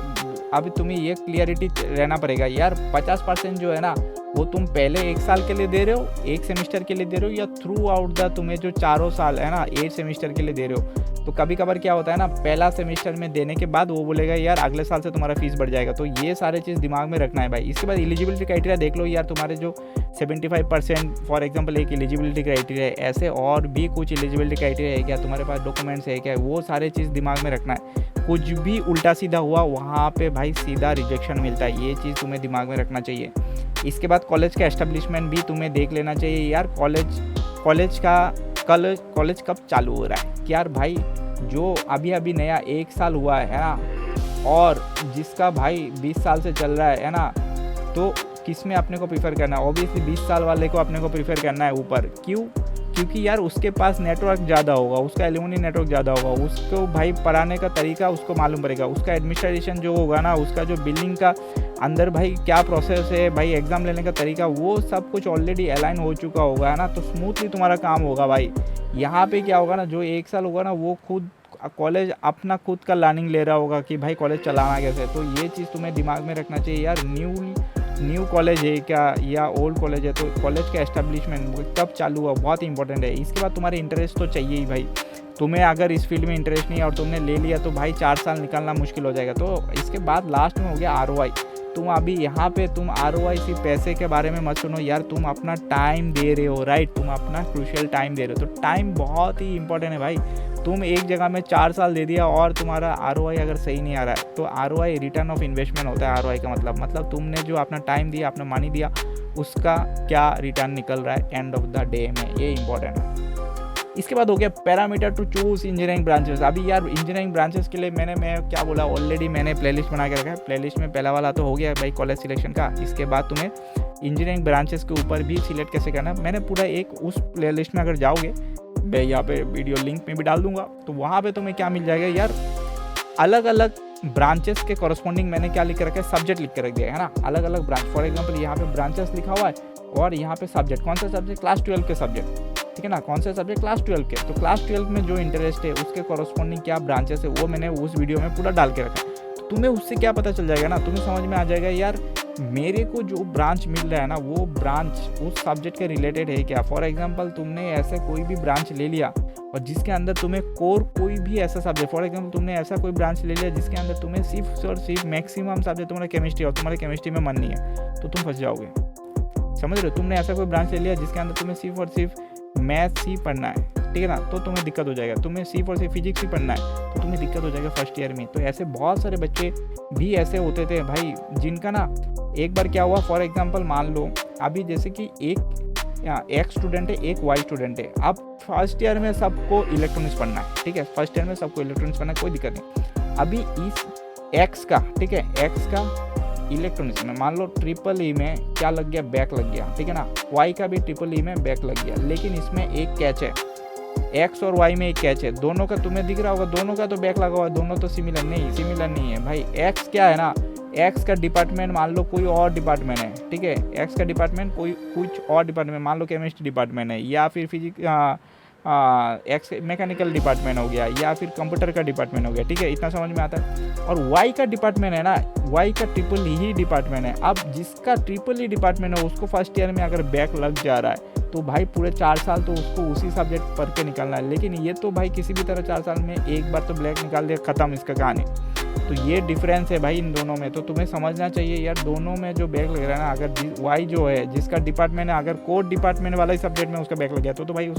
अभी तुम्हें ये क्लियरिटी रहना पड़ेगा यार, 50% जो है ना वो तुम पहले 1 साल के लिए दे रहे हो, 1 सेमेस्टर के लिए दे रहे हो, या थ्रू आउट द तुम्हें जो 4 साल है ना 8 सेमेस्टर के लिए दे रहे हो। तो कभी कभार क्या होता है ना, पहला सेमेस्टर में देने के बाद वो बोलेगा यार अगले साल से तुम्हारा फीस बढ़ जाएगा। तो ये सारे चीज़ दिमाग में रखना है भाई। इसके बाद एलिजिबिलिटी क्राइटेरिया देख लो यार, तुम्हारे जो 75% फॉर एग्जांपल एक एलिजिबिलिटी क्राइटेरिया है, ऐसे और भी कुछ एलिजिबिलिटी क्राइटेरिया है क्या, तुम्हारे पास डॉक्यूमेंट्स है क्या, वो सारे चीज़ दिमाग में रखना है। कुछ भी उल्टा सीधा हुआ वहाँ पे भाई सीधा रिजेक्शन मिलता है, ये चीज़ तुम्हें दिमाग में रखना चाहिए। इसके बाद कॉलेज का एस्टेब्लिशमेंट भी तुम्हें देख लेना चाहिए यार, कॉलेज कब चालू हो रहा है कि यार भाई जो अभी नया 1 साल हुआ है ना, और जिसका भाई 20 साल से चल रहा है ना, तो किस में अपने को प्रीफर करना है? ऑब्वियसली 20 साल वाले को अपने को प्रीफर करना है ऊपर। क्योंकि यार उसके पास नेटवर्क ज़्यादा होगा, उसका एल्यूमिनी नेटवर्क ज़्यादा होगा, उसको भाई पढ़ाने का तरीका उसको मालूम पड़ेगा, उसका एडमिनिस्ट्रेशन जो होगा ना, उसका जो बिल्डिंग का अंदर भाई क्या प्रोसेस है, भाई एग्ज़ाम लेने का तरीका, वो सब कुछ ऑलरेडी अलाइन हो चुका होगा, है ना। तो स्मूथली तुम्हारा काम होगा भाई। यहाँ पे क्या होगा ना, जो 1 साल होगा ना, वो खुद कॉलेज अपना खुद का लर्निंग ले रहा होगा कि भाई कॉलेज चलाना कैसे। तो ये चीज़ तुम्हें दिमाग में रखना चाहिए यार, न्यू कॉलेज है क्या या ओल्ड कॉलेज है, तो कॉलेज का एस्टेब्लिशमेंट कब चालू हुआ बहुत ही इंपॉर्टेंट है। इसके बाद तुम्हारे इंटरेस्ट तो चाहिए ही भाई। तुम्हें अगर इस फील्ड में इंटरेस्ट नहीं है और तुमने ले लिया तो भाई 4 साल निकालना मुश्किल हो जाएगा। तो इसके बाद लास्ट में हो गया ROI। तुम अभी यहाँ पे तुम ROI सिर्फ पैसे के बारे में मत सुनो यार, तुम अपना टाइम दे रहे हो, राइट। तुम अपना क्रूशियल टाइम दे रहे हो, तो टाइम बहुत ही इंपॉर्टेंट है भाई। तुम एक जगह में 4 साल दे दिया और तुम्हारा ROI अगर सही नहीं आ रहा है, तो ROI रिटर्न ऑफ इन्वेस्टमेंट होता है। ROI का मतलब तुमने जो अपना टाइम दिया, अपना मनी दिया, उसका क्या रिटर्न निकल रहा है एंड ऑफ द डे में, ये इंपॉर्टेंट है। इसके बाद हो गया parameter to choose engineering branches. अभी यार इंजीनियरिंग ब्रांचेस के लिए मैं क्या बोला, ऑलरेडी मैंने प्लेलिस्ट बना के रखा है। प्लेलिस्ट में पहला वाला तो हो गया भाई कॉलेज सिलेक्शन का। इसके बाद तुम्हें इंजीनियरिंग ब्रांचेस के ऊपर भी सिलेक्ट कैसे करना है, मैंने पूरा एक उस प्लेलिस्ट में अगर जाओगे, मैं यहाँ पे वीडियो लिंक में भी डाल दूंगा, तो वहाँ पे तुम्हें क्या मिल जाएगा यार, अलग अलग ब्रांचेस के कॉरस्पॉन्डिंग मैंने क्या लिख के रखा है, सब्जेक्ट लिख के रख दिया है ना, अलग अलग ब्रांच। फॉर एग्जाम्पल यहाँ पे ब्रांचेस लिखा हुआ है और यहाँ पे सब्जेक्ट, कौन सा सब्जेक्ट, क्लास 12 के सब्जेक्ट, ठीक है ना, कौन से सब्जेक्ट, क्लास 12 के। तो क्लास 12 में जो इंटरेस्ट है उसके कॉरस्पॉन्डिंग क्या ब्रांचेस है, वो मैंने उस वीडियो में पूरा डाल के रखा है। तो तुम्हें उससे क्या पता चल जाएगा ना, तुम्हें समझ में आ जाएगा यार मेरे को जो ब्रांच मिल रहा है ना, वो ब्रांच उस सब्जेक्ट के रिलेटेड है क्या। फॉर एग्जांपल तुमने ऐसे कोई भी ब्रांच ले लिया और जिसके अंदर तुम्हें कोर कोई भी ऐसा सब्जेक्ट, फॉर एग्जांपल तुमने ऐसा कोई ब्रांच ले लिया जिसके अंदर तुम्हें सिर्फ और सिर्फ मैक्सिमम सब्जेक्ट तुम्हारा केमिस्ट्री और तुम्हारे केमिस्ट्री में मन नहीं है, तो तुम फंस जाओगे। समझ रहे हो, तुमने ऐसा कोई ब्रांच ले लिया जिसके अंदर तुम्हें सिर्फ और सिर्फ मैथ्स ही पढ़ना है, ठीक है ना, तो तुम्हें दिक्कत हो जाएगा। तुम्हें सिर्फ और सिर्फ फिजिक्स ही पढ़ना है तो तुम्हें दिक्कत हो जाएगा फर्स्ट ईयर में। तो ऐसे बहुत सारे बच्चे भी ऐसे होते थे भाई, जिनका ना एक बार क्या हुआ, फॉर एग्जांपल मान लो अभी जैसे कि एक स्टूडेंट है, एक वाई स्टूडेंट है। अब फर्स्ट ईयर में सबको इलेक्ट्रॉनिक्स पढ़ना है, ठीक है, फर्स्ट ईयर में सबको इलेक्ट्रॉनिक्स पढ़ना है, कोई दिक्कत नहीं। अभी इस एक्स का, ठीक है, एक्स का इलेक्ट्रॉनिक्स में मान लो ट्रिपल ई में क्या लग गया, बैक लग गया, ठीक है ना, वाई का भी ट्रिपल ई में बैक लग गया। लेकिन इसमें एक कैच है, एक्स और वाई में एक कैच है, दोनों का तुम्हें दिख रहा होगा, दोनों का तो बैक लगा हुआ, दोनों तो सिमिलर नहीं है भाई। एक्स क्या है ना, एक्स का डिपार्टमेंट मान लो कोई और डिपार्टमेंट है, ठीक है, एक्स का डिपार्टमेंट कोई कुछ और डिपार्टमेंट, मान लो केमिस्ट्री डिपार्टमेंट है, या फिर फिजिक्स एक्स मैकेनिकल डिपार्टमेंट हो गया, या फिर कंप्यूटर का डिपार्टमेंट हो गया, ठीक है, इतना समझ में आता है। और वाई का डिपार्टमेंट है ना, वाई का ट्रिपल ही डिपार्टमेंट है। अब जिसका ट्रिपल ही डिपार्टमेंट है उसको फर्स्ट ईयर में अगर बैक लग जा रहा है तो भाई पूरे 4 साल तो उसको उसी सब्जेक्ट पढ़ के निकालना है। लेकिन ये तो भाई किसी भी तरह 4 साल में एक बार तो ब्लैक निकाल दिया, ख़त्म इसका कहानी। तो ये डिफरेंस है भाई इन दोनों में। तो तुम्हें समझना चाहिए यार, दोनों में जो बैक लग रहा है ना, अगर वाई जो है जिसका डिपार्टमेंट है, अगर कोड डिपार्टमेंट वाला ही सब्जेक्ट में उसका बैक लग गया तो भाई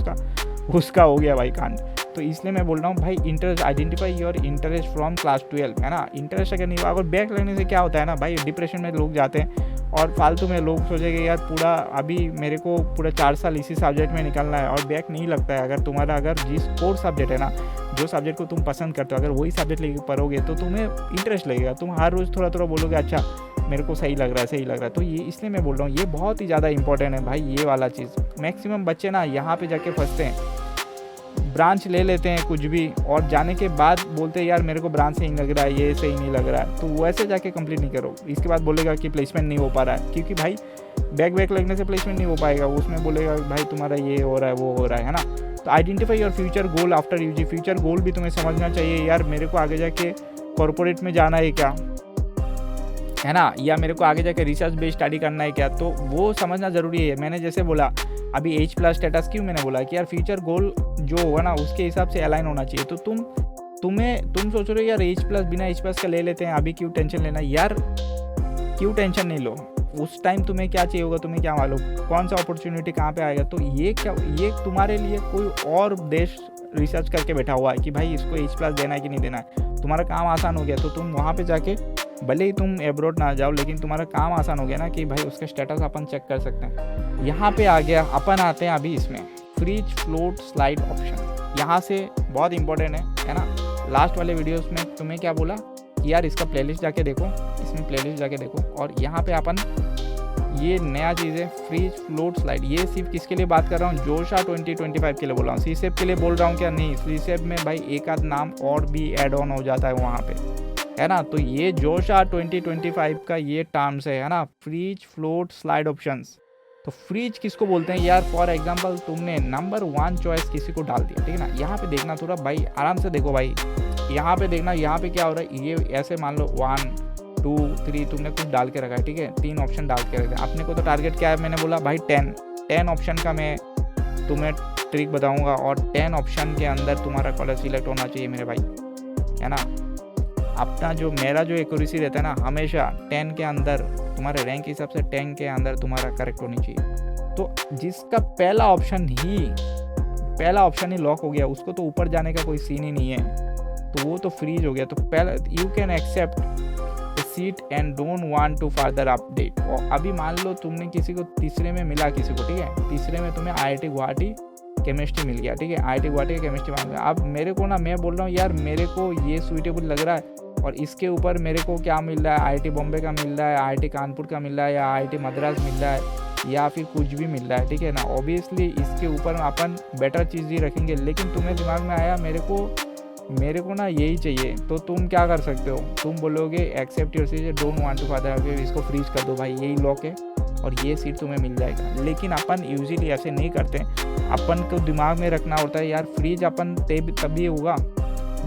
उसका हो गया भाई कांड। तो इसलिए मैं बोल रहा हूँ भाई, interest, identify your interest from class 12, है ना। इंटरेस्ट अगर नहीं हुआ, अगर बैक लगने से क्या होता है ना भाई, डिप्रेशन में लोग जाते हैं और फालतू में लोग सोचेंगे यार पूरा अभी मेरे को पूरा 4 साल इसी सब्जेक्ट में निकलना है और बैक नहीं लगता है। अगर तुम्हारा अगर जिस कोर सब्जेक्ट है ना, जो सब्जेक्ट को तुम पसंद करते हो, अगर वही सब्जेक्ट लेके पढ़ोगे तो तुम्हें इंटरेस्ट लगेगा, तुम हर रोज़ थोड़ा थोड़ा बोलोगे अच्छा मेरे को सही लग रहा है। तो ये इसलिए मैं बोल रहा हूँ, ये बहुत ही ज़्यादा इंपॉर्टेंट है भाई, ये वाला चीज़। मैक्सिमम बच्चे ना यहाँ पे जाके फंसते हैं, ब्रांच ले लेते हैं कुछ भी और जाने के बाद बोलते हैं यार मेरे को ब्रांच सही लग रहा है, ये सही नहीं लग रहा है, तो वैसे जाके कंप्लीट नहीं करो। इसके बाद बोलेगा कि प्लेसमेंट नहीं हो पा रहा है, क्योंकि भाई बैक लगने से प्लेसमेंट नहीं हो पाएगा, उसमें बोलेगा भाई तुम्हारा ये हो रहा है, वो हो रहा है ना। तो identify your future goal after UG. Future goal भी तुम्हें समझना चाहिए यार, मेरे को आगे जाके कॉर्पोरेट में जाना है क्या, है ना, या मेरे को आगे जाके रिसर्च बेस्ड स्टडी करना है क्या, तो वो समझना ज़रूरी है। मैंने जैसे बोला अभी H+ स्टेटस, क्यों मैंने बोला कि यार फ्यूचर गोल जो होगा ना उसके हिसाब से अलाइन होना चाहिए। तो तुम सोच रहे हो यार H+ बिना H+ का ले लेते हैं, अभी क्यों टेंशन लेना यार, क्यों टेंशन नहीं लो, उस टाइम तुम्हें क्या चाहिए होगा, तुम्हें क्या मालूम कौन सा अपॉर्चुनिटी कहाँ पे आएगा। तो ये तुम्हारे लिए कोई और देश रिसर्च करके बैठा हुआ है कि भाई इसको H+ देना है कि नहीं देना है, तुम्हारा काम आसान हो गया। तो तुम वहाँ पे जाके भले ही तुम एब्रॉड ना जाओ, लेकिन तुम्हारा काम आसान हो गया ना कि भाई उसका स्टेटस अपन चेक कर सकते हैं। यहाँ पे आ गया, अपन आते हैं अभी इसमें फ्रीज फ्लोट स्लाइड ऑप्शन, यहाँ से बहुत इंपॉर्टेंट है ना। लास्ट वाले वीडियोस में तुम्हें क्या बोला कि यार इसका प्लेलिस्ट जाके देखो, इसमें प्लेलिस्ट जाके देखो, और यहाँ पे अपन ये नया चीज़ है फ्रीज फ्लोट स्लाइड। ये सिर्फ किसके लिए बात कर रहा हूँ, जोशा 2025 के लिए बोल रहा हूँ, सी सेप के लिए बोल रहा हूँ क्या, नहीं। सी सेप में भाई एक आध नाम और भी ऐड ऑन हो जाता है वहाँ पे, है ना। तो ये जोशा 2025 का ये टर्म्स है ना, फ्रीज फ्लोट स्लाइड ऑप्शंस। तो फ्रीज किसको बोलते हैं यार, फॉर एग्जांपल तुमने नंबर 1 चॉइस किसी को डाल दिया, ठीक है ना। यहाँ पे देखना थोड़ा भाई, आराम से देखो भाई, यहाँ पे देखना, यहाँ पे क्या हो रहा है, ये ऐसे मान लो 1 2 3 तुमने कुछ डाल के रखा है, ठीक है, 3 ऑप्शन डाल के रखा है। अपने को तो टारगेट क्या है, मैंने बोला भाई 10 ऑप्शन का मैं तुम्हें ट्रिक बताऊँगा, और 10 ऑप्शन के अंदर तुम्हारा कॉलेज सिलेक्ट होना चाहिए मेरे भाई, है ना। अपना जो मेरा जो एक्यूरेसी रहता है ना, हमेशा 10 के अंदर तुम्हारे रैंक के हिसाब से 10 के अंदर तुम्हारा करेक्ट होनी चाहिए। तो जिसका पहला ऑप्शन ही लॉक हो गया, उसको तो ऊपर जाने का कोई सीन ही नहीं है, तो वो तो फ्रीज हो गया। तो पहला you can accept seat and don't want to further update. और अभी मान लो तुमने किसी को तीसरे में मिला, किसी को, ठीक है, तीसरे में तुम्हें IIT गुवाहाटी केमिस्ट्री मिल गया, ठीक है, IIT गुवाहाटी का केमिस्ट्री मिल गया। अब मेरे को ना, मैं बोल रहा हूँ यार मेरे को ये सूटेबल लग रहा है, और इसके ऊपर मेरे को क्या मिल रहा है, IIT बॉम्बे का मिल रहा है, IIT कानपुर का मिल रहा है, या IIT मद्रास मिल रहा है, या फिर कुछ भी मिल रहा है, ठीक है ना। ऑब्वियसली इसके ऊपर अपन बेटर चीज़ ही रखेंगे, लेकिन तुम्हें दिमाग में आया मेरे को ना यही चाहिए, तो तुम क्या कर सकते हो, तुम बोलोगे accept your seat, don't want to further, इसको फ्रीज कर दो भाई, यही लॉक है और ये सीट तुम्हें मिल जाएगा। लेकिन अपन यूजुअली ऐसे नहीं करते, अपन को दिमाग में रखना होता है यार, फ्रीज अपन तभी होगा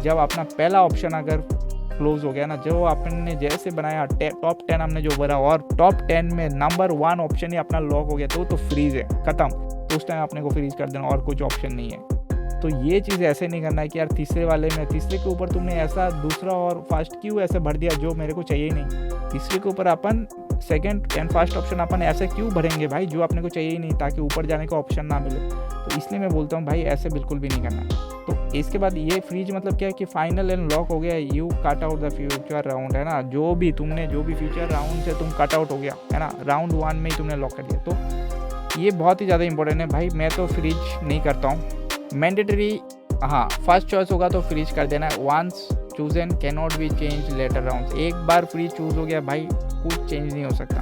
जब अपना पहला ऑप्शन अगर क्लोज हो गया ना, जो अपन ने जैसे बनाया टॉप 10 हमने जो भरा, और टॉप 10 में नंबर 1 ऑप्शन ही अपना लॉक हो गया, तो फ्रीज है, खत्म। तो उस टाइम अपने को फ्रीज कर देना, और कुछ ऑप्शन नहीं है। तो ये चीज़ ऐसे नहीं करना है कि यार तीसरे के ऊपर तुमने ऐसा दूसरा और फर्स्ट क्यों ऐसे भर दिया जो मेरे को चाहिए ही नहीं। तीसरे के ऊपर अपन सेकंड एंड फर्स्ट ऑप्शन अपन ऐसे क्यों भरेंगे भाई जो अपने को चाहिए ही नहीं, ताकि ऊपर जाने का ऑप्शन ना मिले। तो इसलिए मैं बोलता हूँ भाई ऐसे बिल्कुल भी नहीं करना है। तो इसके बाद ये फ्रीज मतलब क्या है कि फाइनल एंड लॉक हो गया, you cut out the future round, है ना। जो भी फ्यूचर राउंड से तुम कट आउट हो गया, है ना, राउंड 1 में ही तुमने लॉक कर दिया। तो ये बहुत ही ज़्यादा इंपॉर्टेंट है भाई। मैं तो फ्रीज नहीं करता हूँ, मैंडेटरी, हाँ, फर्स्ट चॉइस होगा तो फ्रीज कर देना है। Once chosen cannot be change later round, एक बार फ्रीज चूज हो गया भाई कुछ चेंज नहीं हो सकता।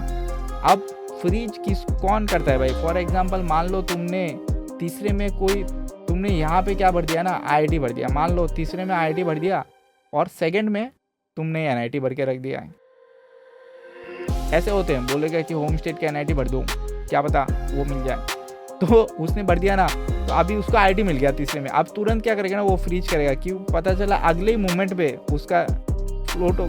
अब फ्रीज कौन करता है भाई, फॉर एग्जांपल मान लो तुमने तीसरे में तुमने यहाँ पे क्या भर दिया ना, IIT भर दिया, मान लो तीसरे में IIT भर दिया और सेकंड में तुमने NIT भर के रख दिया है। ऐसे होते हैं, बोलेगा कि होम स्टेट के NIT भर दूँ, क्या पता वो मिल जाए, तो उसने भर दिया ना, तो अभी उसको IIT मिल गया तीसरे में। अब तुरंत क्या करेगा ना, वो फ्रीज करेगा, क्यों, पता चला अगले ही मोमेंट पे उसका फ्लोट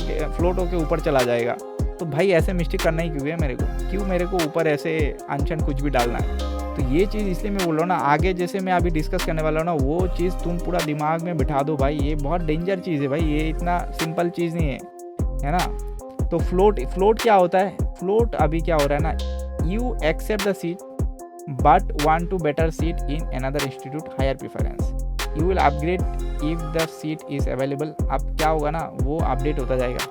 होके ऊपर चला जाएगा। तो भाई ऐसे मिस्टेक करना ही क्यों है, क्यों मेरे को ऊपर ऐसे अनशन कुछ भी डालना है। तो ये चीज़ इसलिए मैं बोल रहा हूँ ना, आगे जैसे मैं अभी डिस्कस करने वाला हूँ ना, वो चीज़ तुम पूरा दिमाग में बिठा दो भाई, ये बहुत डेंजर चीज़ है भाई, ये इतना सिंपल चीज़ नहीं है ना। तो फ्लोट क्या होता है, फ्लोट अभी क्या हो रहा है ना, you accept the seat but want to better seat in another institute, higher preference, you will upgrade if the seat is available। अब क्या होगा ना, वो अपडेट होता जाएगा।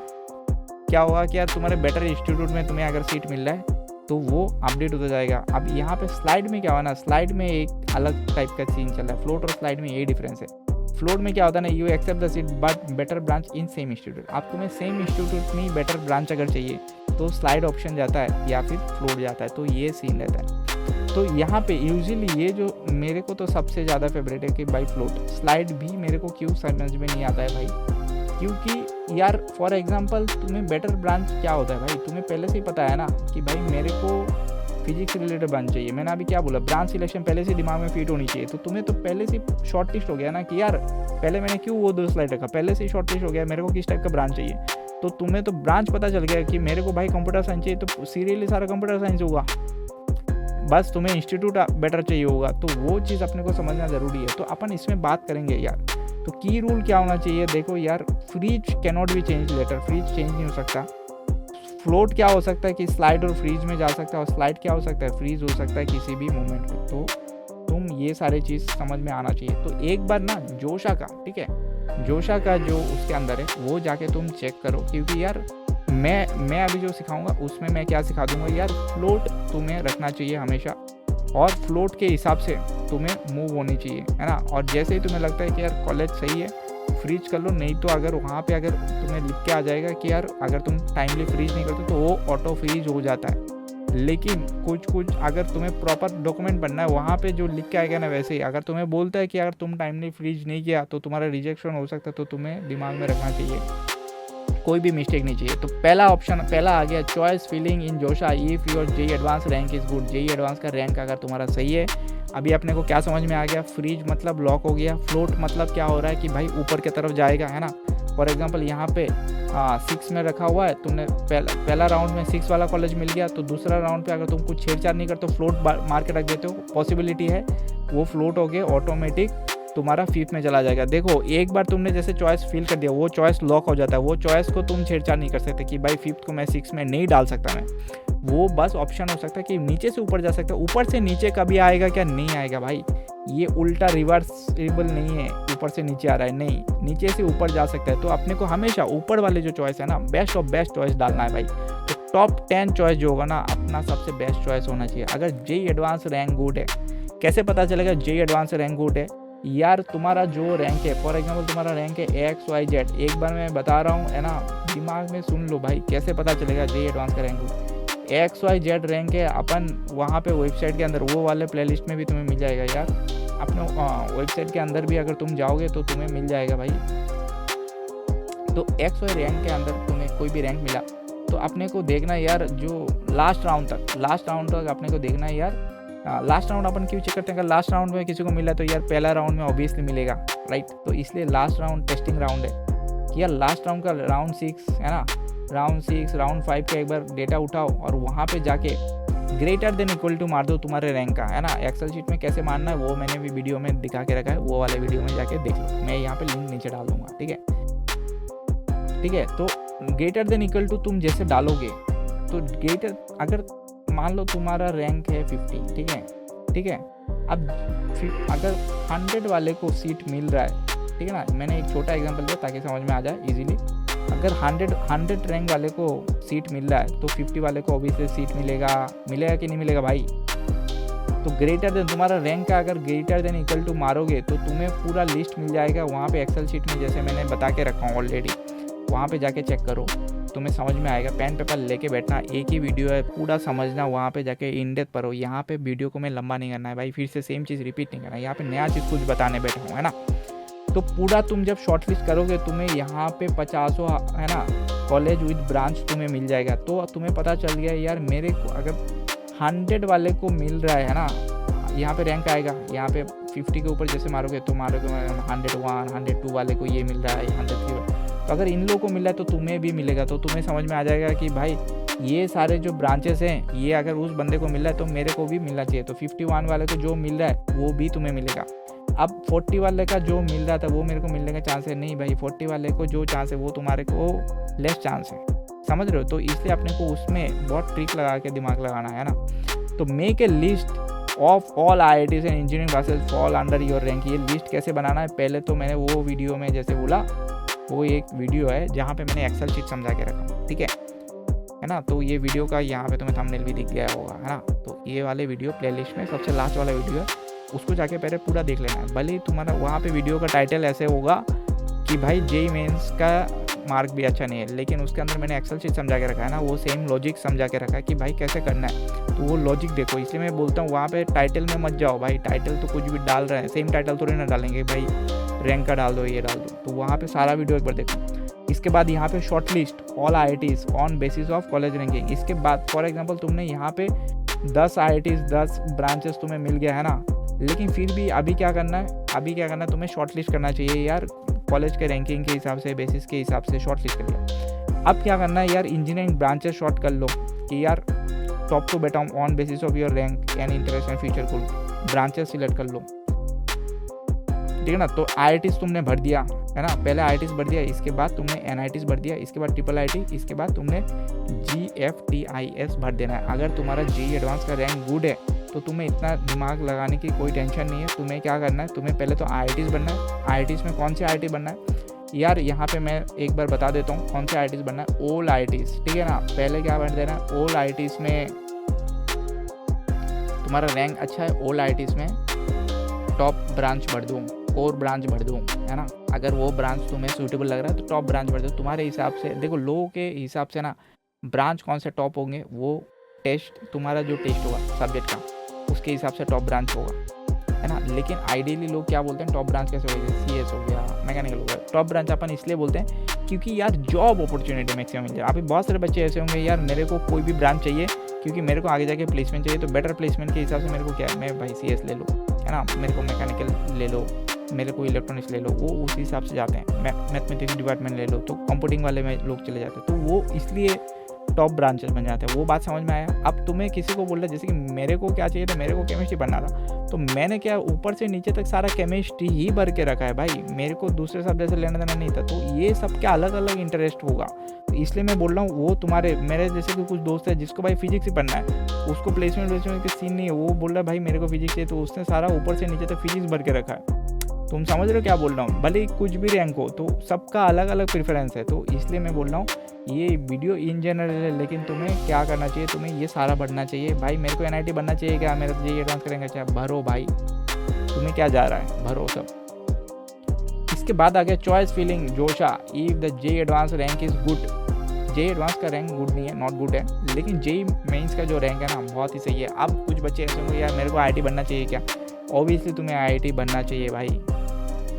क्या होगा कि यार तुम्हारे बेटर इंस्टीट्यूट में तुम्हें अगर सीट मिल रहा है तो वो अपडेट होता जाएगा। अब यहाँ पे स्लाइड में क्या हुआ ना, स्लाइड में एक अलग टाइप का सीन चल रहा है, फ्लोट और स्लाइड में यही डिफरेंस है। फ्लोट में क्या होता है ना, you accept the seat but better branch in same institute. अब तुम्हें सेम इंस्टीट्यूट में बेटर ब्रांच अगर चाहिए तो स्लाइड ऑप्शन जाता है या फिर फ्लोट जाता है, तो ये सीन रहता है। तो यहाँ पे यूजुअली ये जो मेरे को तो सबसे ज़्यादा फेवरेट है कि भाई फ्लोट, स्लाइड भी मेरे को क्यों समझ में नहीं आता है भाई, क्योंकि यार फॉर एग्जांपल तुम्हें बेटर ब्रांच क्या होता है भाई, तुम्हें पहले से ही पता है ना कि भाई मेरे को फिजिक्स से रिलेटेड ब्रांच चाहिए। मैंने अभी क्या बोला, ब्रांच सिलेक्शन पहले से दिमाग में फिट होनी चाहिए। तो तुम्हें तो पहले से शॉर्ट लिस्ट हो गया ना कि यार पहले मैंने क्यों वो 2 स्लाइड रखा, पहले से ही शॉर्ट लिस्ट हो गया मेरे को किस टाइप का ब्रांच चाहिए। तो तुम्हें तो ब्रांच पता चल गया कि मेरे को भाई कंप्यूटर साइंस चाहिए, तो सीरियली सारा कंप्यूटर साइंस होगा, बस तुम्हें इंस्टीट्यूट बेटर चाहिए होगा। तो वो चीज़ अपने को समझना ज़रूरी है। तो अपन इसमें बात करेंगे यार, तो की रूल क्या होना चाहिए, देखो यार, freeze cannot be change later, freeze change नहीं हो सकता। फ्लोट क्या हो सकता है कि स्लाइड और फ्रीज में जा सकता है, और स्लाइड क्या हो सकता है, फ्रीज हो सकता है किसी भी मोमेंट में। तो तुम ये सारे चीज़ समझ में आना चाहिए। तो एक बार ना जोशा का, ठीक है, जोशा का जो उसके अंदर है वो जाके तुम चेक करो, क्योंकि यार मैं अभी जो सिखाऊंगा उसमें मैं क्या सिखा दूंगा यार, फ्लोट तुम्हें रखना चाहिए हमेशा, और फ्लोट के हिसाब से तुम्हें मूव होनी चाहिए, है ना। और जैसे ही तुम्हें लगता है कि यार कॉलेज सही है, फ्रीज कर लो। नहीं तो अगर वहाँ पे अगर तुम्हें लिख के आ जाएगा कि यार अगर तुम टाइमली फ्रीज नहीं करते तो वो ऑटो फ्रीज हो जाता है। लेकिन कुछ अगर तुम्हें प्रॉपर डॉक्यूमेंट बनना है, वहाँ पे जो लिख के आएगा ना वैसे ही, अगर तुम्हें बोलता है कि अगर तुम टाइमली फ्रीज नहीं किया तो तुम्हारा रिजेक्शन हो सकता है, तो तुम्हें दिमाग में रखना चाहिए, कोई भी मिस्टेक नहीं चाहिए। तो पहला ऑप्शन आ गया, choice filling in JoSAA if your JEE advance rank is good. JEE advance का रैंक अगर तुम्हारा सही है, अभी अपने को क्या समझ में आ गया, फ्रीज मतलब लॉक हो गया, फ्लोट मतलब क्या हो रहा है कि भाई ऊपर की तरफ जाएगा, है ना। फॉर एग्जांपल यहाँ पे 6 में रखा हुआ है, तुमने पहला राउंड में 6 वाला कॉलेज मिल गया, तो दूसरा राउंड पे अगर तुम कुछ छेड़छाड़ नहीं करते हो, फ्लोट मार के रख देते हो, पॉसिबिलिटी है वो फ्लोट हो गया ऑटोमेटिक तुम्हारा 5th में चला जाएगा। देखो एक बार तुमने जैसे चॉइस फिल कर दिया, वो चॉइस लॉक हो जाता है, वो चॉइस को तुम छेड़छाड़ नहीं कर सकते कि भाई 5th को मैं 6 में नहीं डाल सकता मैं। वो बस ऑप्शन हो सकता है कि नीचे से ऊपर जा सकता है, ऊपर से नीचे कभी आएगा क्या, नहीं आएगा भाई। ये उल्टा रिवर्सिबल नहीं है, ऊपर से नीचे आ रहा है, नहीं, नीचे से ऊपर जा सकता है। तो अपने को हमेशा ऊपर वाले जो चॉइस है ना, बेस्ट ऑफ बेस्ट चॉइस डालना है भाई। तो टॉप 10 चॉइस जो होगा ना, अपना सबसे बेस्ट चॉइस होना चाहिए। अगर जेई एडवांस रैंक गुड है, कैसे पता चलेगा जेई एडवांस रैंक गुड है? यार तुम्हारा जो रैंक है, फॉर एग्जांपल तुम्हारा रैंक है XYZ, एक बार मैं बता रहा हूँ, है ना, दिमाग में सुन लो भाई, कैसे पता चलेगा जेई एडवांस का रैंक गुड। XYZ रैंक है, अपन वहाँ पे वेबसाइट के अंदर वो वाले प्लेलिस्ट में भी तुम्हें मिल जाएगा यार, अपने वेबसाइट के अंदर भी अगर तुम जाओगे तो तुम्हें मिल जाएगा भाई। तो XY रैंक के अंदर तुम्हें कोई भी रैंक मिला तो अपने को देखना यार, जो लास्ट राउंड तक अपने को देखना है यार। लास्ट राउंड अपन क्यों चेक करते हैं? अगर लास्ट राउंड में किसी को मिला तो यार पहला राउंड में ऑब्वियसली मिलेगा, राइट। तो इसलिए लास्ट राउंड टेस्टिंग राउंड है कि यार लास्ट राउंड का राउंड 6 है ना, राउंड 6 राउंड 5 का एक बार डेटा उठाओ और वहाँ पे जाके ग्रेटर देन इक्वल टू मार दो तुम्हारे रैंक का, है ना। एक्सेल शीट में कैसे मारना है वो मैंने भी वीडियो में दिखा के रखा है, वो वाले वीडियो में जाके देख लो, मैं यहाँ पे लिंक नीचे डाल दूंगा, ठीक है। तो ग्रेटर देन इक्वल टू तुम जैसे डालोगे तो ग्रेटर, अगर मान लो तुम्हारा रैंक है 50, ठीक है। अब अगर 100 वाले को सीट मिल रहा है, ठीक है ना, मैंने एक छोटा एग्जांपल दिया ताकि समझ में आ जाए इजीली। अगर 100 रैंक वाले को सीट मिल रहा है तो 50 वाले को ऑब्वियसली सीट मिलेगा कि नहीं मिलेगा भाई। तो ग्रेटर देन तुम्हारा रैंक का अगर ग्रेटर देन इक्वल टू मारोगे तो तुम्हें पूरा लिस्ट मिल जाएगा वहाँ पे एक्सेल शीट में, जैसे मैंने बता के रखा हूँ ऑलरेडी, वहाँ पे जाके चेक करो, तुम्हें समझ में आएगा। पेन पेपर लेके बैठना, एक ही वीडियो है, पूरा समझना, वहाँ पे जाके इन डेप्थ पढ़ो। यहाँ पे वीडियो को मैं लंबा नहीं करना है भाई, फिर से सेम चीज़ रिपीट नहीं करना है, यहाँ पे नया चीज़ कुछ बताने बैठा हूँ, है ना। तो पूरा तुम जब शॉर्ट लिस्ट करोगे तुम्हें यहाँ पे 50 है ना कॉलेज विद ब्रांच तुम्हें मिल जाएगा। तो तुम्हें पता चल गया यार मेरे को अगर 100 वाले को मिल रहा है ना, यहाँ पे रैंक आएगा, यहाँ पे 50 के ऊपर जैसे मारोगे तो मारोगे 101 102 वाले को ये मिल रहा है, 103। तो अगर इन लोगों को मिला है तो तुम्हें भी मिलेगा। तो तुम्हें समझ में आ जाएगा कि भाई ये सारे जो ब्रांचेस हैं, ये अगर उस बंदे को मिल रहा है तो मेरे को भी मिलना चाहिए। तो 51 वाले को जो मिल रहा है वो भी तुम्हें मिलेगा। अब 40 वाले का जो मिल रहा था वो मेरे को मिलने का चांस है नहीं भाई, 40 वाले को जो चांस है वो तुम्हारे को लेस चांस है, समझ रहे हो। तो इसलिए अपने को उसमें बहुत ट्रिक लगा के दिमाग लगाना है ना। तो make a list of all IITs and engineering classes fall under your rank. ये लिस्ट कैसे बनाना है, पहले तो मैंने वो वीडियो में जैसे बोला, वो एक वीडियो है जहाँ पे मैंने एक्सेल शीट समझा के रखा हूँ, ठीक है ना। तो ये वीडियो का यहाँ पे तुम्हें थंबनेल भी दिख गया होगा, है ना। तो ये वाले वीडियो प्लेलिस्ट में सबसे लास्ट वाला वीडियो है, उसको जाके पहले पूरा देख लेना है। भले ही तुम्हारा वहाँ पे वीडियो का टाइटल ऐसे होगा कि भाई जेईई मेंस का मार्क भी अच्छा नहीं है, लेकिन उसके अंदर मैंने एक्सेल शीट समझा के रखा है ना, वो सेम लॉजिक समझा के रखा है कि भाई कैसे करना है। तो वो लॉजिक देखो, इसलिए मैं बोलता हूँ वहाँ पे टाइटल में मत जाओ भाई, टाइटल तो कुछ भी डाल रहे हैं, सेम टाइटल थोड़ी ना डालेंगे भाई, रैंक का डाल दो, ये डाल दो। तो वहाँ पे सारा वीडियो एक बार देखो। इसके बाद यहाँ पे short list all IITs on basis of college ranking. इसके बाद फॉर एग्जांपल तुमने यहाँ पे 10 IITs 10 ब्रांचेस तुम्हें मिल गया है ना, लेकिन फिर भी अभी क्या करना है तुम्हें शॉर्ट लिस्ट करना चाहिए यार, कॉलेज के रैंकिंग के हिसाब से, बेसिस के हिसाब से शॉर्ट लिस्ट कर लिया। अब क्या करना है यार, इंजीनियरिंग ब्रांचेस शॉर्ट कर लो कि यार top to bottom on basis of your rank and interest and future goal, branches select कर लो, ठीक है ना। तो IITs तुमने भर दिया है ना, पहले IITs भर दिया, इसके बाद तुमने NITs भर दिया, इसके बाद IIIT, इसके बाद तुमने GFTIS भर देना है। अगर तुम्हारा जेईई एडवांस का रैंक गुड है तो तुम्हें इतना दिमाग लगाने की कोई टेंशन नहीं है। तुम्हें क्या करना है, तुम्हें पहले तो IITs बनना है। IITs में कौन से IIT बनना है यार, यहाँ पे मैं एक बार बता देता हूँ कौन से IITs बनना है, ऑल IITs, ठीक है ना। पहले क्या भर देना है, ऑल IITs में। तुम्हारा रैंक अच्छा है ऑल IITs में, टॉप ब्रांच भर दूँ, कोर ब्रांच भर दूँ, है ना। अगर वो ब्रांच तुम्हें सूटेबल लग रहा है तो टॉप ब्रांच भर दो। तुम्हारे हिसाब से देखो, लोगों के हिसाब से ना ब्रांच कौन से टॉप होंगे, वो टेस्ट, तुम्हारा जो टेस्ट होगा सब्जेक्ट का उसके हिसाब से टॉप ब्रांच होगा, है ना। लेकिन आइडियली लोग क्या बोलते हैं, टॉप ब्रांच कैसे होगी, CS हो गया, मैकेनिकल हो गया। टॉप ब्रांच अपन इसलिए बोलते हैं क्योंकि यार जॉब अपॉर्चुनिटी मैक्सिमम मिल जाए। अभी बहुत सारे बच्चे ऐसे होंगे, यार मेरे को कोई भी ब्रांच चाहिए क्योंकि मेरे को आगे जाके प्लेसमेंट चाहिए, तो बेटर प्लेसमेंट के हिसाब से मेरे को क्या है, मैं भाई CS ले लो, है ना, मेरे को मैकेनिकल ले लो, मेरे को इलेक्ट्रॉनिक्स ले लो, वो उस हिसाब से जाते हैं। मैथमेटिक्स डिपार्टमेंट ले लो तो कंप्यूटिंग वाले में लोग चले जाते हैं, तो वो इसलिए टॉप ब्रांचेस बन जाते हैं। वो बात समझ में आया। अब तुम्हें किसी को बोल रहा है, जैसे कि मेरे को क्या चाहिए था, मेरे को केमिस्ट्री पढ़ना था, तो मैंने क्या ऊपर से नीचे तक सारा केमिस्ट्री ही भर के रखा है भाई, मेरे को दूसरे सब्जेक्ट से लेना देना नहीं था। तो ये सब क्या अलग अलग इंटरेस्ट होगा, तो इसलिए मैं बोल रहा हूँ। वो तुम्हारे मेरे जैसे कि कुछ दोस्त है जिसको भाई फिजिक्स ही पढ़ना है, उसको प्लेसमेंट के सीन नहीं है, वो बोल रहा है भाई मेरे को फिजिक्स चाहिए, तो उसने सारा ऊपर से नीचे तक फिजिक्स भर के रखा है। तुम समझ रहे हो क्या बोल रहा हूँ। भले कुछ भी रैंक हो, तो सबका अलग अलग प्रेफरेंस है, तो इसलिए मैं बोल रहा हूँ ये वीडियो इन जनरल है। लेकिन तुम्हें क्या करना चाहिए, तुम्हें ये सारा बढ़ना चाहिए। भाई मेरे को NIT बनना चाहिए क्या, मेरा JEE एडवांस करेंगे क्या, भरो भाई, तुम्हें क्या जा रहा है, भरो सब। इसके बाद आ गया choice feeling Joshi, if the JEE advance rank is good. JEE advance का रैंक गुड नहीं है, नॉट गुड है, लेकिन JEE मेंस का जो रैंक है ना बहुत ही सही है। अब कुछ बच्चे ऐसे होंगे, यार मेरे को IIT बनना चाहिए क्या, ऑब्वियसली तुम्हें IIT बनना चाहिए भाई,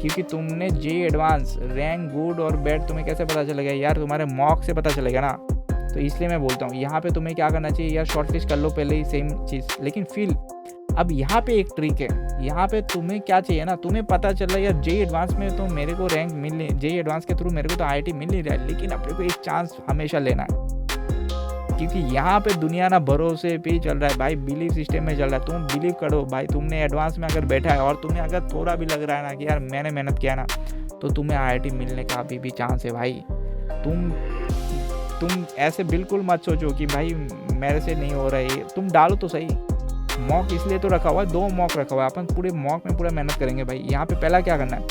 क्योंकि तुमने JEE एडवांस रैंक गुड और बैड तुम्हें कैसे पता चलेगा यार, तुम्हारे मॉक से पता चलेगा ना। तो इसलिए मैं बोलता हूँ यहाँ पे तुम्हें क्या करना चाहिए यार, शॉर्ट लिस्ट कर लो पहले ही सेम चीज़, लेकिन फील। अब यहाँ पे एक ट्रिक है, यहाँ पे तुम्हें क्या चाहिए ना, तुम्हें पता चल रहा है यार JEE एडवांस में तो मेरे को रैंक मिल नहीं, JEE एडवांस के थ्रू मेरे को तो IIT मिल नहीं रहा है, लेकिन अपने को एक चांस हमेशा लेना है, क्योंकि यहाँ पे दुनिया ना भरोसे पे ही चल रहा है भाई, बिलीव सिस्टम में चल रहा है। तुम बिलीव करो भाई, तुमने एडवांस में अगर बैठा है और तुम्हें अगर थोड़ा भी लग रहा है ना कि यार मैंने मेहनत किया ना, तो तुम्हें IIT मिलने का अभी भी चांस है भाई। तुम ऐसे बिल्कुल मत सोचो कि भाई मेरे से नहीं हो रहा है, तुम डालो तो सही। मॉक इसलिए तो रखा हुआ है, 2 मॉक रखा हुआ है, अपन पूरे मॉक में पूरा मेहनत करेंगे भाई। यहाँ पे पहला क्या करना है,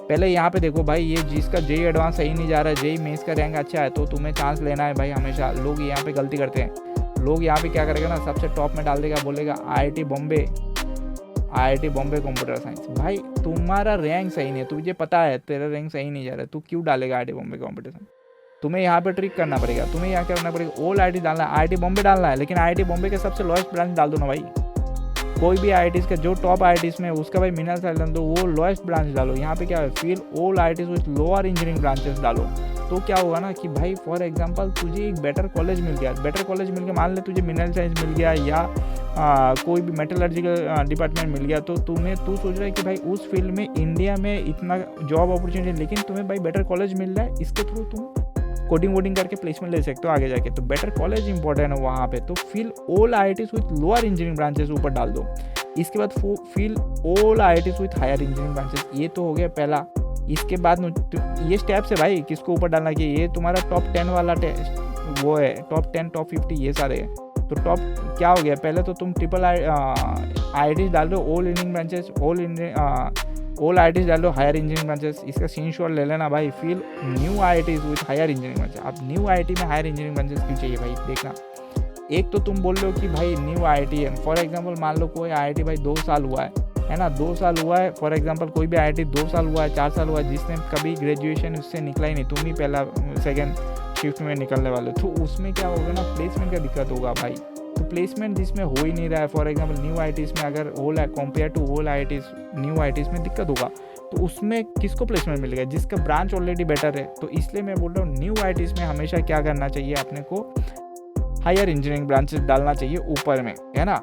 पहले यहाँ पे देखो भाई, ये जिसका JEE एडवांस सही नहीं जा रहा है, JEE मेंस का रैंक अच्छा है, तो तुम्हें चांस लेना है भाई हमेशा। लोग यहाँ पे गलती करते हैं, लोग यहाँ पे क्या करेगा ना, सबसे टॉप में डाल देगा, बोलेगा IIT बॉम्बे कंप्यूटर साइंस। भाई तुम्हारा रैंक सही नहीं है, तुझे पता है तेरा रैंक सही नहीं जा रहा है, तू क्यों डालेगा IIT बॉम्बे कंप्यूटर साइंस। तुम्हें यहाँ पे ट्रिक करना पड़ेगा, तुम्हें यहाँ क्या करना पड़ेगा, ऑल IIT डालना है, IIT बॉम्बे डालना है, लेकिन IIT बॉम्बे के सबसे लोएस्ट ब्रांच डाल दो ना भाई। कोई भी IITs का जो टॉप IITs में उसका भाई मिनरल साइलेंस दो, वो लोएस्ट ब्रांच डालो। यहाँ पे क्या है, फिर all IITs with lower engineering branches डालो। तो क्या होगा ना कि भाई फॉर एग्जांपल तुझे एक बेटर कॉलेज मिल गया, मान ले तुझे मिनरल साइंस मिल गया या कोई भी मेटलर्जिकल डिपार्टमेंट मिल गया, तो तू सोच रहा है कि भाई उस फील्ड में इंडिया में इतना जॉब अपॉर्चुनिटी, लेकिन तुम्हें भाई बेटर कॉलेज मिल रहा है, इसके थ्रू तुम कोडिंग करके प्लेसमेंट ले सकते हो आगे जाके। तो बेटर कॉलेज इंपॉर्टेंट है वहाँ पे, तो fill all IITs with lower engineering branches ऊपर डाल दो। इसके बाद fill all IITs with higher engineering branches, ये तो हो गया पहला। इसके बाद ये स्टेप्स है भाई, किसको ऊपर डालना है, ये तुम्हारा टॉप 10 वाला टेस्ट वो है, टॉप 10 टॉप 50 ये सारे है। तो टॉप क्या हो गया, पहले तो तुम IITs डाल दो all engineering branches, all IITs डाल दो हायर इंजीनियरिंग ब्रांचेस। इसका स्क्रीनशॉट ले लेना भाई, fill new IITs with higher engineering branches. अब न्यू IIT में हायर इंजीनियरिंग ब्रांचेस क्यों चाहिए भाई, देखना। एक तो तुम बोल रहे हो कि भाई न्यू IIT है, फॉर एग्जांपल मान लो कोई IIT भाई 2 साल हुआ है ना, 2 साल हुआ है, फॉर एग्जांपल कोई भी IIT 2 साल हुआ है, 4 साल हुआ है, जिसने कभी ग्रेजुएशन उससे निकला ही नहीं, तुम ही पहला सेकेंड शिफ्ट में निकलने वाले, तो उसमें क्या होगा ना, प्लेसमेंट का दिक्कत होगा भाई। तो प्लेसमेंट जिसमें हो ही नहीं रहा है, फॉर एग्जांपल न्यू IITs में अगर compare to old IITs new IITs में दिक्कत होगा, तो उसमें किसको प्लेसमेंट मिलेगा, जिसका ब्रांच ऑलरेडी बेटर है। तो इसलिए मैं बोल रहा हूँ न्यू IITs में हमेशा क्या करना चाहिए, अपने को हायर इंजीनियरिंग ब्रांचेस डालना चाहिए ऊपर में, है ना।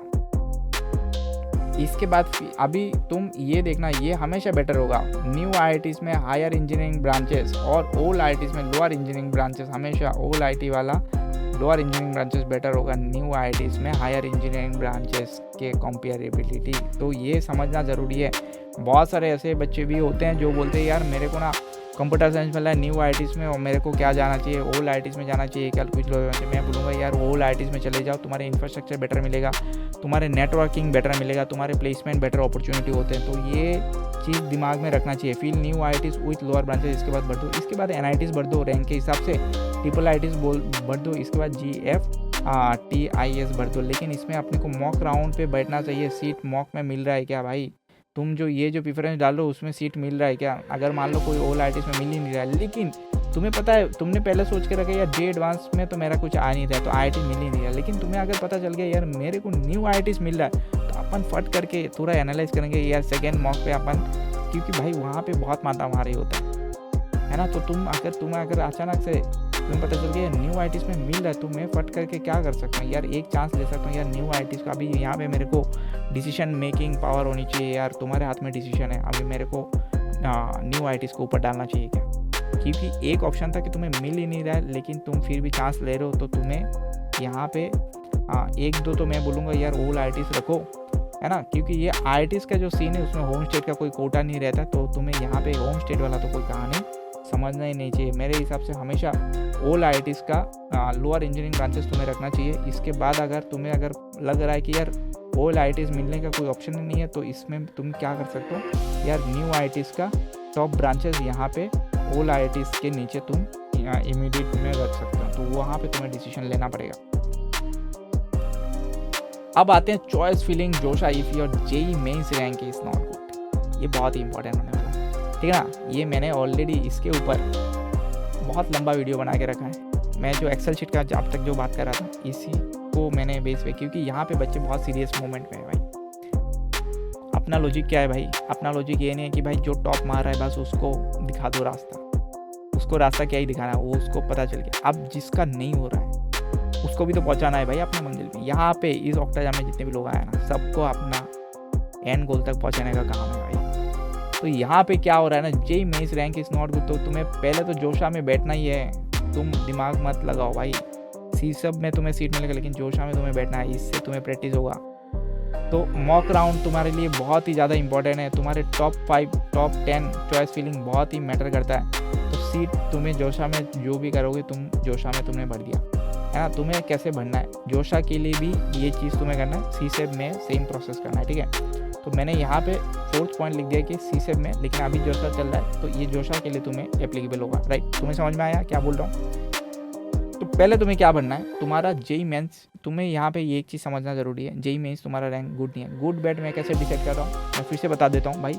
इसके बाद अभी तुम ये देखना, ये हमेशा बेटर होगा, न्यू IITs में हायर इंजीनियरिंग ब्रांचेस और ओल्ड IITs में लोअर इंजीनियरिंग ब्रांचेस। हमेशा ओल्ड IIT वाला लोअर इंजीनियरिंग ब्रांचेस बेटर होगा न्यू IITs में हायर इंजीनियरिंग ब्रांचेस के कंपेरेबिलिटी। तो ये समझना ज़रूरी है। बहुत सारे ऐसे बच्चे भी होते हैं जो बोलते हैं यार मेरे को ना कंप्यूटर साइंस मिला है न्यू IITs में और मेरे को क्या जाना चाहिए, ओल्ड IITs में जाना चाहिए क्या, कुछ लोग। मैं बोलूँगा यार ओल्ड IITs में चले जाओ, तुम्हारे इंफ्रास्ट्रक्चर बेटर मिलेगा, तुम्हारे नेटवर्किंग बेटर मिलेगा, तुम्हारे प्लेसमेंट बेटर अपॉर्चुनिटी होते हैं। तो ये चीज़ दिमाग में रखना चाहिए। फिर new IITs with lower branches, इसके बाद बढ़ दो, इसके बाद NITs बढ़ दो रैंक के हिसाब से, ट्रिपल IITs भर दो, इसके बाद GF TIS भर दो, लेकिन इसमें अपने को मॉक राउंड पे बैठना चाहिए। सीट मॉक में मिल रहा है क्या भाई? तुम जो ये जो प्रेफरेंस डाल रहे हो उसमें सीट मिल रहा है क्या? अगर मान लो कोई ओल आर्टिस्ट में मिल ही नहीं रहा है, लेकिन तुम्हें पता है, तुमने पहले सोच के रखा यार जे एडवांस में तो मेरा कुछ आ नहीं रहा है, तो IIT मिल ही नहीं रहा, लेकिन तुम्हें अगर पता चल गया यार मेरे को न्यू IIT मिल रहा है, तो अपन फट करके थोड़ा एनालाइज करेंगे यार सेकेंड मॉक पे अपन, क्योंकि भाई वहाँ पे बहुत माता मारी होता है ना। तो तुम्हें अगर अचानक से तुम्हें पता चल गया न्यू IIT में मिल रहा है, तो मैं फट करके क्या कर सकता हूँ यार, एक चांस ले सकता हूँ यार न्यू IIT का। अभी यहाँ पे मेरे को डिसीजन मेकिंग पावर होनी चाहिए यार, तुम्हारे हाथ में डिसीजन है, अभी मेरे को न्यू IIT को ऊपर डालना चाहिए क्या? क्योंकि एक ऑप्शन था कि तुम्हें मिल ही नहीं रहा है, लेकिन तुम फिर भी चांस ले रहे हो, तो तुम्हें यहाँ पे एक दो तो मैं बोलूँगा यार ओल IIT रखो, है ना, क्योंकि ये IIT का जो सीन है उसमें होम स्टेट का कोई कोटा नहीं रहता, तो तुम्हें यहाँ पे होम स्टेट वाला तो कोई कहानी समझना ही नहीं चाहिए। मेरे हिसाब से हमेशा ओल IIT का लोअर इंजीनियरिंग ब्रांचेस तुम्हें रखना चाहिए। इसके बाद अगर तुम्हें लग रहा है कि यार ओल IIT मिलने का कोई ऑप्शन ही नहीं है, तो इसमें तुम क्या कर सकते हो यार, न्यू IIT का टॉप ब्रांचेस यहाँ पे ओल IIT के नीचे तुम इमीडिएट में रख सकते हो, तो वहाँ पे तुम्हें डिसीजन लेना पड़ेगा। अब आते हैं choice filling JoSAA if your JEE mains rank is not good. ये बहुत ही इंपॉर्टेंट होने वाला है, ठीक है ना। ये मैंने ऑलरेडी इसके ऊपर बहुत लंबा वीडियो बना के रखा है। मैं जो एक्सेल शीट का अब तक जो बात कर रहा था, इसी को मैंने बेस पे, क्योंकि यहाँ पे बच्चे बहुत सीरियस मोमेंट में है भाई। अपना लॉजिक क्या है भाई? अपना लॉजिक ये नहीं है कि भाई जो टॉप मार रहा है बस उसको दिखा दो रास्ता, उसको रास्ता क्या ही दिखाना है, वो उसको पता चल गया। अब जिसका नहीं हो रहा है उसको भी तो पहुंचाना है भाई अपने मंजिल में। यहाँ पे इस ऑक्टाजाम में जितने भी लोग आए ना, सबको अपना एंड गोल तक पहुंचाने का काम है भाई। तो यहाँ पे क्या हो रहा है ना, JEE mains rank is not good, तो तुम्हें पहले तो जोशा में बैठना ही है। तुम दिमाग मत लगाओ भाई, सब में तुम्हें सीट मिलेगा, लेकिन जोशा में तुम्हें बैठना है, इससे तुम्हें प्रैक्टिस होगा। तो मॉक राउंड तुम्हारे लिए बहुत ही ज़्यादा इंपॉर्टेंट है। तुम्हारे टॉप 5 टॉप 10 चॉइस फीलिंग बहुत ही मैटर करता है। तो सीट तुम्हें जोशा में जो भी करोगे, तुम जोशा में तुमने भर दिया है ना। तुम्हें कैसे भरना है, जोशा के लिए भी ये चीज़ तुम्हें करना है, CSEB में सेम प्रोसेस करना है, ठीक है। तो मैंने यहाँ पे 4th पॉइंट लिख दिया कि CSEB में, लेकिन अभी जोशा चल रहा है, तो ये जोशा के लिए तुम्हें एप्लीकेबल होगा, राइट। तुम्हें समझ में आया क्या बोल रहा हूँ? तो पहले तुम्हें क्या बनना है, तुम्हारा JEE मेंस, तुम्हें यहाँ पे ये एक चीज़ समझना जरूरी है, JEE मेंस तुम्हारा रैंक गुड नहीं है। गुड बैड मैं कैसे डिसाइड कर रहा हूँ, मैं फिर से बता देता हूँ भाई।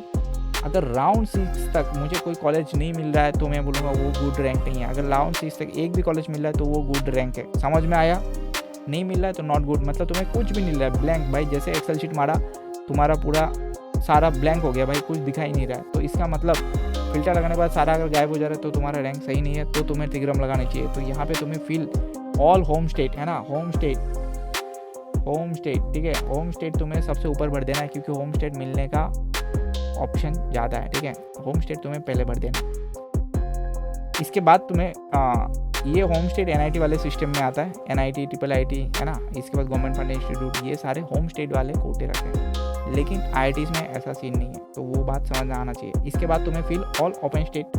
अगर राउंड 6 तक मुझे कोई कॉलेज नहीं मिल रहा है, तो मैं बोलूँगा वो गुड रैंक नहीं है। अगर राउंड 6 तक एक भी कॉलेज मिल रहा है, तो वो गुड रैंक है। समझ में आया? नहीं मिल रहा है तो नॉट गुड, मतलब तुम्हें कुछ भी नहीं मिल रहा है, ब्लैंक भाई। जैसे एक्सेल शीट मारा, तुम्हारा पूरा सारा ब्लैंक हो गया भाई, कुछ दिखाई नहीं रहा है, तो इसका मतलब फिल्टर लगाने के बाद सारा अगर गायब हो जा रहा है, तो तुम्हारा रैंक सही नहीं है, तो तुम्हें तिग्रम लगानी चाहिए। तो यहाँ पे तुम्हें फिल ऑल होम स्टेट, है ना, होम स्टेट, ठीक है। होम स्टेट तुम्हें सबसे ऊपर भर देना है, क्योंकि होम स्टेट मिलने का ऑप्शन ज़्यादा है, ठीक है। होम स्टेट तुम्हें पहले भर देना। इसके बाद तुम्हें ये होम स्टेट NIT वाले सिस्टम में आता है, NIT IIIT, है ना। इसके बाद गवर्नमेंट फंड इंस्टीट्यूट, ये सारे होम स्टेट वाले कोटे रखे हैं, लेकिन IITs में ऐसा सीन नहीं है, तो वो बात समझ में आना चाहिए। इसके बाद तुम्हें फिल ऑल ओपन स्टेट।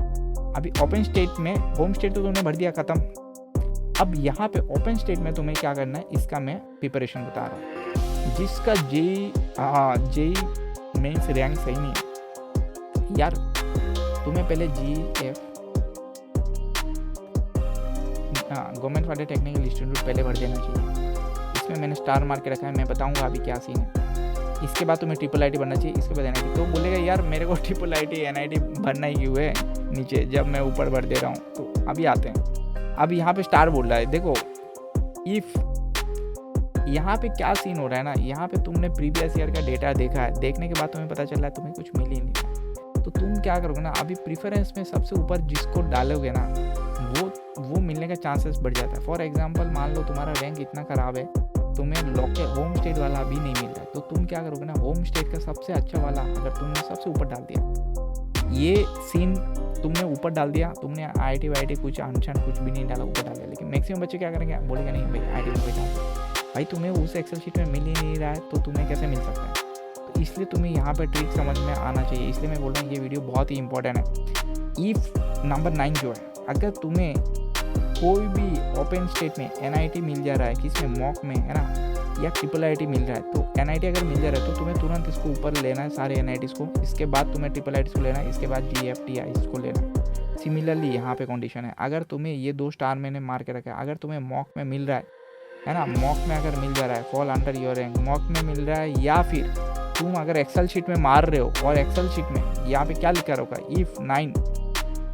अभी ओपन स्टेट में होम स्टेट तो तुमने भर दिया, खत्म। अब यहाँ पे ओपन स्टेट में तुम्हें क्या करना है, इसका मैं प्रिपरेशन बता रहा हूँ। जिसका JEE मेंस रैंक सही नहीं है यार, तुम्हें पहले GF government funded technical institute पहले भर देना चाहिए। इसमें मैंने स्टार मार के रखा है, मैं बताऊंगा अभी क्या सीन है। इसके बाद तुम्हें IIIT बनना चाहिए, इसके बाद NIT। तो बोलेगा यार मेरे को IIIT NIT भरना ही क्यों है नीचे, जब मैं ऊपर भर दे रहा हूँ। तो अभी आते हैं, अब यहाँ पे स्टार बोल रहा है, देखो इफ़ यहाँ पे क्या सीन हो रहा है ना, यहाँ पे तुमने प्रीवियस ईयर का डेटा देखा है, देखने के बाद तुम्हें पता चल रहा है तुम्हें कुछ मिल ही नहीं, तो तुम क्या करोगे ना, अभी प्रीफरेंस में सबसे ऊपर जिसको डालोगे ना, वो मिलने का चांसेस बढ़ जाता है। फॉर एग्जांपल मान लो तुम्हारा रैंक इतना ख़राब है, तुम्हें लोकल होम स्टेट वाला भी नहीं मिल रहा है, तो तुम क्या करोगे ना, होम स्टेट का सबसे अच्छा वाला अगर तुमने सबसे ऊपर डाल दिया, ये सीन तुमने ऊपर डाल दिया, तुमने IIT वाईटी कुछ अनशन कुछ भी नहीं डाला, ऊपर डाल दिया, लेकिन मैक्सिमम बच्चे क्या करेंगे, बोलेगा नहीं भाई IIT में डाल, भाई तुम्हें उस एक्सेल शीट में मिल ही नहीं रहा है, तो तुम्हें कैसे मिल सकता है। तो इसलिए तुम्हें यहाँ पर ट्रिक समझ में आना चाहिए, इसलिए मैं बोल रहा हूँ ये वीडियो बहुत ही इंपॉर्टेंट है। इफ नंबर 9 जो है, अगर तुम्हें कोई भी ओपन स्टेट में NIT मिल जा रहा है, किसमें मॉक में, है ना, या IIIT मिल रहा है, तो NIT अगर मिल जा रहा है तो तुम्हें तुरंत इसको ऊपर लेना है, सारे NITs को, इसके बाद तुम्हें IIIT को लेना है, इसके बाद GFT इसको लेना है। सिमिलरली यहाँ पे कंडीशन है, अगर तुम्हें ये 2 स्टार मैंने मार के रखा है, अगर तुम्हें मॉक में मिल रहा है है ना, मॉक में अगर मिल जा रहा है fall under your rank, mock में मिल रहा है, या फिर तुम अगर एक्सेल शीट में मार रहे हो और एक्सेल शीट में यहाँ पे क्या लिखा होगा, if 9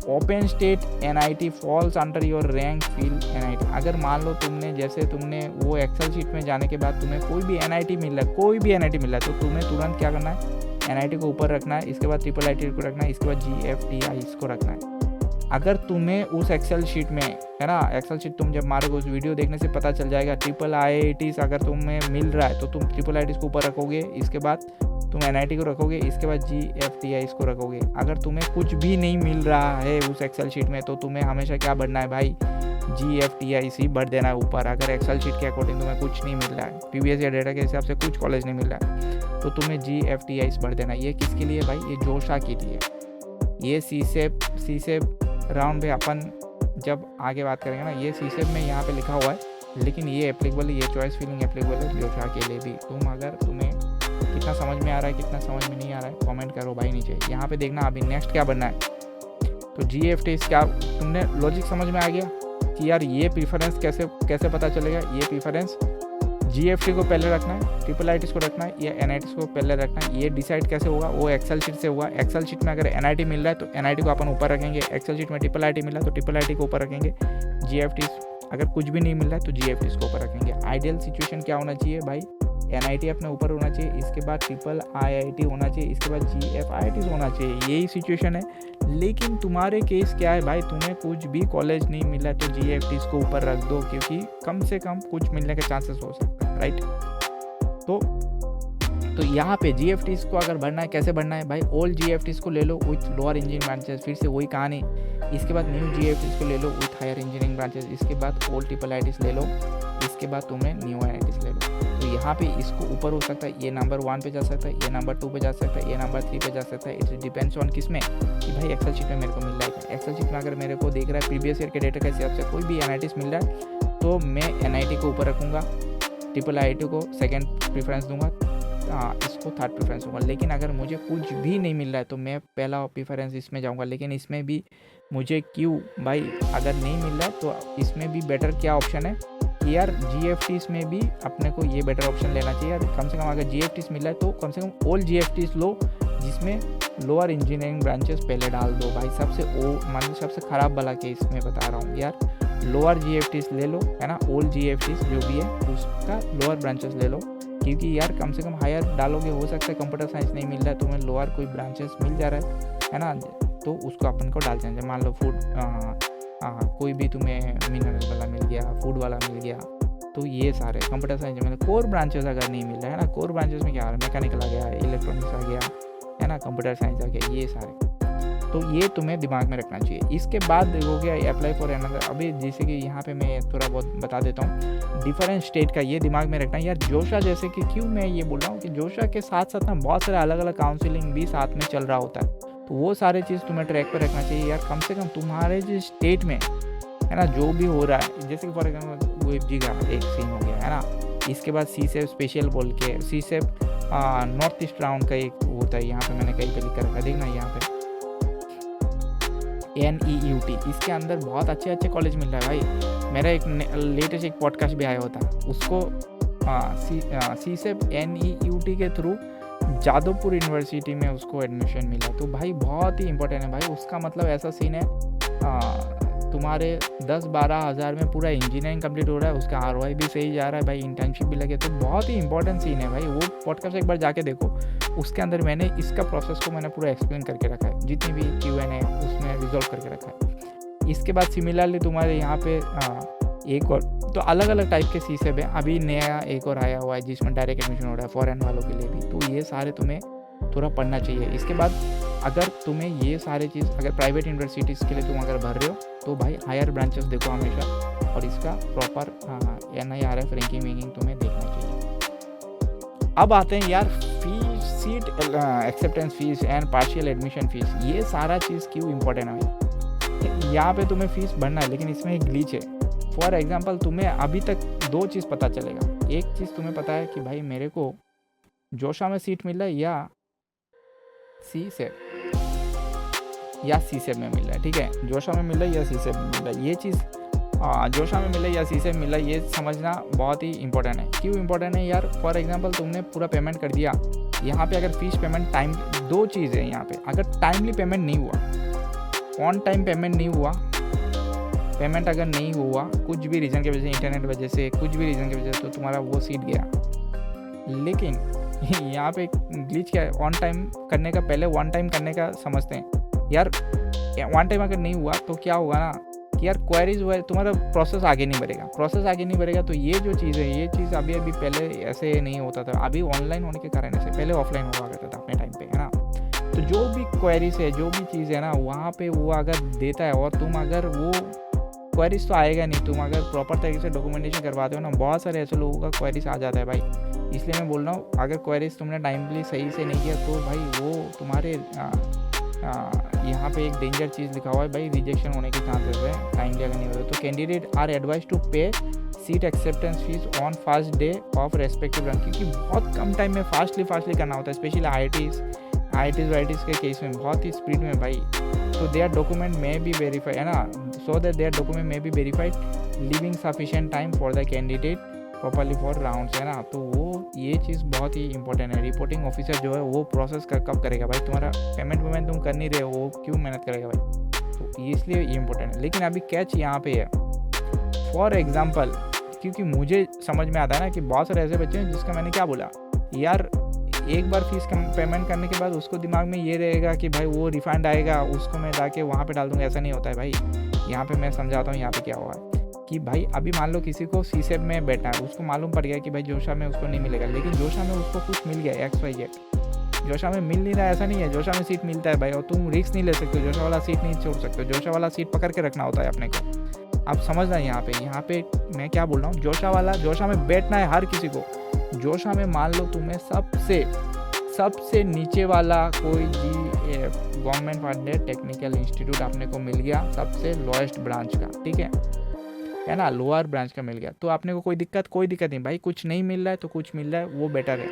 open state NIT falls under your rank feel NIT। अगर मान लो तुमने वो एक्सेल शीट में जाने के बाद तुम्हें कोई भी NIT मिल रहा है, कोई भी NIT मिल रहा है, तो तुम्हें तुरंत क्या करना है, NIT को ऊपर रखना है, इसके बाद IIIT को रखना है, इसके बाद GFTI इसको रखना है। अगर तुम्हें उस एक्सेल शीट में, है ना, एक्सेल शीट तुम जब मारोगे उस वीडियो देखने से पता चल जाएगा, IIITs अगर तुम्हें मिल रहा है तो तुम IIITs को ऊपर रखोगे, इसके बाद तुम NIT को रखोगे, इसके बाद GFTI इसको रखोगे। अगर तुम्हें कुछ भी नहीं मिल रहा है उस एक्सेल शीट में तो तुम्हें हमेशा क्या बढ़ना है भाई, GFTI ही बढ़ देना है ऊपर। अगर एक्सेल शीट के अकॉर्डिंग तुम्हें कुछ नहीं मिल रहा है, प्रीवियस ईयर डेटा के हिसाब से कुछ कॉलेज नहीं मिल रहा है, तो तुम्हें GFTI बढ़ देना है। ये किसके लिए भाई, ये जोशा के लिए। ये सीसेप राउंड पे अपन जब आगे बात करेंगे ना, ये सीसेप में यहाँ पे लिखा हुआ है, लेकिन ये एप्लीकेबल है, ये चॉइस फिलिंग एप्लीकेबल है जोशा के लिए भी। तुम्हें कितना समझ में आ रहा है, कितना समझ में नहीं आ रहा है, कमेंट करो भाई नीचे। यहाँ पे देखना अभी नेक्स्ट क्या बनना है। तो GFTs क्या, तुमने लॉजिक समझ में आ गया कि यार ये प्रीफरेंस कैसे पता चलेगा। ये प्रीफरेंस GFT को पहले रखना है, IIITs को रखना है, या NITs को पहले रखना है। ये डिसाइड कैसे होगा, वो एक्सेल शीट से होगा। एक्सेल शीट में अगर NIT मिल रहा है तो NIT को अपन ऊपर रखेंगे, एक्सेल शीट में IIIT मिल रहा है तो IIIT को ऊपर रखेंगे। GFTs अगर कुछ भी नहीं मिल रहा है तो GFTs को ऊपर रखेंगे। आइडियल सिचुएशन क्या होना चाहिए भाई, NIT अपने ऊपर होना चाहिए, इसके बाद IIIT होना चाहिए, इसके बाद GFITs होना चाहिए। यही सिचुएशन है। लेकिन तुम्हारे केस क्या है भाई, तुम्हें कुछ भी कॉलेज नहीं मिला तो GFTs को ऊपर रख दो, क्योंकि कम से कम कुछ मिलने के चांसेस हो सकते हैं, राइट। तो यहाँ पे GFTs को अगर बढ़ना है, कैसे बढ़ना है भाई, ओल्ड GFTs को ले लो विथ लोअर इंजीनियरिंग ब्रांचेस, फिर से वही कहानी। इसके बाद न्यू GFTs को ले लो विथ हायर इंजीनियरिंग ब्रांचेस, इसके बाद ओल्ड IIITs ले लो, इसके बाद तुम्हें न्यू NITs ले लो। तो यहाँ पे इसको ऊपर हो सकता है, ये नंबर 1 पे जा सकता है, ये नंबर 2 पे जा सकता है, ये नंबर 3 पे जा सकता है। इट डिपेंड्स ऑन किस में, कि भाई एक्सेल शीट में मेरे को मिल रहा है। एक्सेल शीट में अगर मेरे को देख रहा है प्रीवियस ईयर के डेटा के हिसाब से कोई भी NITs मिल रहा है तो मैं NIT को ऊपर रखूँगा, IIIT को सेकेंड प्रीफरेंस दूंगा, इसको थर्ड प्रेफरेंस होगा। लेकिन अगर मुझे कुछ भी नहीं मिल रहा है तो मैं पहला प्रेफरेंस इसमें जाऊंगा। लेकिन इसमें भी मुझे क्यों भाई अगर नहीं मिल रहा है तो इसमें भी बेटर क्या ऑप्शन है कि यार GFTs में भी अपने को ये बेटर ऑप्शन लेना चाहिए यार। कम से कम अगर GFTs मिल रहा है तो कम से कम ऑल GFTs लो जिसमें लोअर इंजीनियरिंग ब्रांचेस पहले डाल दो भाई। सबसे ख़राब वाला केस में बता रहा हूँ यार, लोअर GFTs ले लो, है ना। ओल्ड GFTs जो भी है उसका लोअर ब्रांचेस ले लो, क्योंकि यार कम से कम हायर डालोगे, हो सकता है कंप्यूटर साइंस नहीं मिल रहा है तुम्हें, लोअर कोई ब्रांचेस मिल जा रहा है ना, तो उसको अपन को डाल देंगे। मान लो फूड कोई भी तुम्हें मिनरल वाला मिल गया, फूड वाला मिल गया, तो ये सारे कंप्यूटर साइंस में कोर ब्रांचेस अगर नहीं मिल रहा है ना, कोर ब्रांचेस में क्या आ रहा है, मैकेनिकल आ गया, इलेक्ट्रॉनिक्स आ गया, है ना, कंप्यूटर साइंस आ गया, ये सारे, तो ये तुम्हें दिमाग में रखना चाहिए। इसके बाद हो गया अप्लाई फॉर अनदर। अभी जैसे कि यहाँ पे मैं थोड़ा बहुत बता देता हूँ डिफरेंट स्टेट का, ये दिमाग में रखना है यार। जोशा जैसे कि क्यों मैं ये बोल रहा हूँ कि जोशा के साथ साथ ना बहुत सारे अलग अलग काउंसिलिंग भी साथ में चल रहा होता है, तो वो सारे चीज़ तुम्हें ट्रैक पर रखना चाहिए यार। कम से कम तुम्हारे जो स्टेट में है ना जो भी हो रहा है, जैसे कि फॉर एग्जाम्पल वेबजी का एक सीन हो गया है ना, इसके बाद सीसेप स्पेशल बोल के सीसेप नॉर्थ ईस्ट राउंड का एक होता है, यहाँ पे मैंने कहीं पे लिख कर रखा, देखना यहाँ पे NEUT, इसके अंदर बहुत अच्छे अच्छे कॉलेज मिल रहा है भाई। मेरा एक लेटेस्ट एक पॉडकास्ट भी आया होता, उसको सीसेप NEUT के थ्रू जादवपुर यूनिवर्सिटी में उसको एडमिशन मिला, तो भाई बहुत ही इंपॉर्टेंट है भाई। उसका मतलब ऐसा सीन है तुम्हारे 10-12 हज़ार में पूरा इंजीनियरिंग कंप्लीट हो रहा है, उसका ROI भी सही जा रहा है भाई, इंटर्नशिप भी लगे, तो बहुत ही इंपॉर्टेंट सीन है भाई। वो पॉडकास्ट एक बार जाके देखो, उसके अंदर मैंने इसका प्रोसेस को मैंने पूरा एक्सप्लेन करके रखा है, जितनी भी Q&A उसमें रिजॉल्व करके रखा है। इसके बाद सिमिलरली तुम्हारे यहाँ पे एक और, तो अलग अलग टाइप के सीसेप है। अभी नया एक और आया हुआ है जिसमें डायरेक्ट एडमिशन हो रहा है फॉरेन वालों के लिए भी, तो ये सारे तुम्हें थोड़ा पढ़ना चाहिए। इसके बाद अगर तुम्हें ये सारे चीज़ अगर प्राइवेट यूनिवर्सिटीज़ के लिए तुम अगर भर रहे हो तो भाई हायर ब्रांचेस देखो हमेशा, और इसका प्रॉपर NIRF रैंकिंग वैंकिंग तुम्हें देखना चाहिए। अब आते हैं यार fees, seat acceptance fees and partial admission fees. ये सारा चीज़ क्यों इंपॉर्टेंट है भाई, यहाँ पे तुम्हें फ़ीस भरना है, लेकिन इसमें एक ग्लिच है। फॉर एग्जाम्पल तुम्हें अभी तक 2 चीज़ पता चलेगा। एक चीज़ तुम्हें पता है कि भाई मेरे को जोशा में सीट मिल रहा है या सीसेप में मिल रहा है, ठीक है, जोशा में मिल रहा है या सीसेप में मिल रहा है, ये चीज़ जोशा में मिले या सीसेप मिला, ये समझना बहुत ही इंपॉर्टेंट है। क्यों इंपॉर्टेंट है यार? फॉर एग्जांपल तुमने पूरा पेमेंट कर दिया, यहाँ पे अगर फीस पेमेंट टाइम, दो चीज़ है यहाँ पे, अगर टाइमली पेमेंट नहीं हुआ, ऑन टाइम पेमेंट नहीं हुआ, पेमेंट अगर नहीं हुआ कुछ भी रीज़न की वजह से, इंटरनेट वजह से, कुछ भी रीज़न की वजह से, तो तुम्हारा वो सीट गया। लेकिन यहाँ पे ग्लिच क्या है, ऑन टाइम करने का पहले वन टाइम करने का समझते हैं यार। वन टाइम अगर नहीं हुआ तो क्या होगा ना कि यार क्वेरीज हुआ, तुम्हारा प्रोसेस आगे नहीं बढ़ेगा, प्रोसेस आगे नहीं बढ़ेगा। तो ये जो चीज़ है, ये चीज़ अभी पहले ऐसे नहीं होता था, अभी ऑनलाइन होने के कारण ऐसे, पहले ऑफलाइन हुआ करता था अपने टाइम पे, है ना। तो जो भी क्वेरीज है, जो भी चीज़ है ना, वहाँ पे वो अगर देता है और तुम अगर वो क्वेरीज तो आएगा नहीं, तुम अगर प्रॉपर तरीके से डॉक्यूमेंटेशन करवाते हो ना, बहुत सारे ऐसे लोगों का क्वेरीज आ जाता है भाई। इसलिए मैं बोल रहा हूँ, अगर क्वेरीज तुमने टाइमली सही से नहीं किया तो भाई वो तुम्हारे यहाँ पे एक डेंजर चीज़ लिखा हुआ है भाई, रिजेक्शन होने के चांसेस है टाइमली अगर नहीं हो रहे। तो कैंडिडेट आर एडवाइज टू पे seat acceptance fees on first day of respective run, क्योंकि बहुत कम टाइम में फास्टली करना होता है, स्पेशली IITs के केस में बहुत ही स्पीड में भाई। तो देयर डॉक्यूमेंट में बी वेरीफाई, है ना, सो दैट देयर डॉक्यूमेंट में be verified, living sufficient time for the candidate properly for rounds, है ना। तो वो ये चीज़ बहुत ही इंपॉर्टेंट है। रिपोर्टिंग ऑफिसर जो है वो प्रोसेस कब करेगा भाई, तुम्हारा पेमेंट तुम कर नहीं रहे हो, वो क्यों मेहनत करेगा भाई। तो इसलिए ये इंपॉर्टेंट है। लेकिन अभी कैच यहाँ पे है, फॉर एग्जाम्पल, क्योंकि मुझे समझ में आता है ना कि बहुत सारे ऐसे बच्चे हैं जिसका मैंने क्या बोला यार, एक बार फीस पेमेंट करने के बाद उसको दिमाग में ये रहेगा कि भाई वो रिफंड आएगा, उसको मैं जाके वहाँ पे डाल दूँगा। ऐसा नहीं होता है भाई। यहाँ पे मैं समझाता हूँ यहाँ पे क्या हुआ है कि भाई अभी मान लो किसी को सीसेप में बैठना है, उसको मालूम पड़ गया कि भाई जोशा में उसको नहीं मिलेगा, लेकिन जोशा में उसको कुछ मिल गया XYZ। जोशा में मिल नहीं रहा, ऐसा नहीं है, जोशा में सीट मिलता है भाई, और तुम रिस्क नहीं ले सकते, जोशा वाला सीट नहीं छोड़ सकते, जोशा वाला सीट पकड़ के रखना होता है अपने को। आप समझना यहाँ पे मैं क्या बोल रहा हूँ, जोशा में बैठना है हर किसी को। जोशा में मान लो तुम्हें सबसे नीचे वाला कोई गवर्नमेंट फंडेड टेक्निकल इंस्टीट्यूट आपने को मिल गया, सबसे लोएस्ट ब्रांच का, ठीक है ना, लोअर ब्रांच का मिल गया, तो आपने को कोई दिक्कत नहीं भाई। कुछ नहीं मिल रहा है तो कुछ मिल रहा है, वो बेटर है।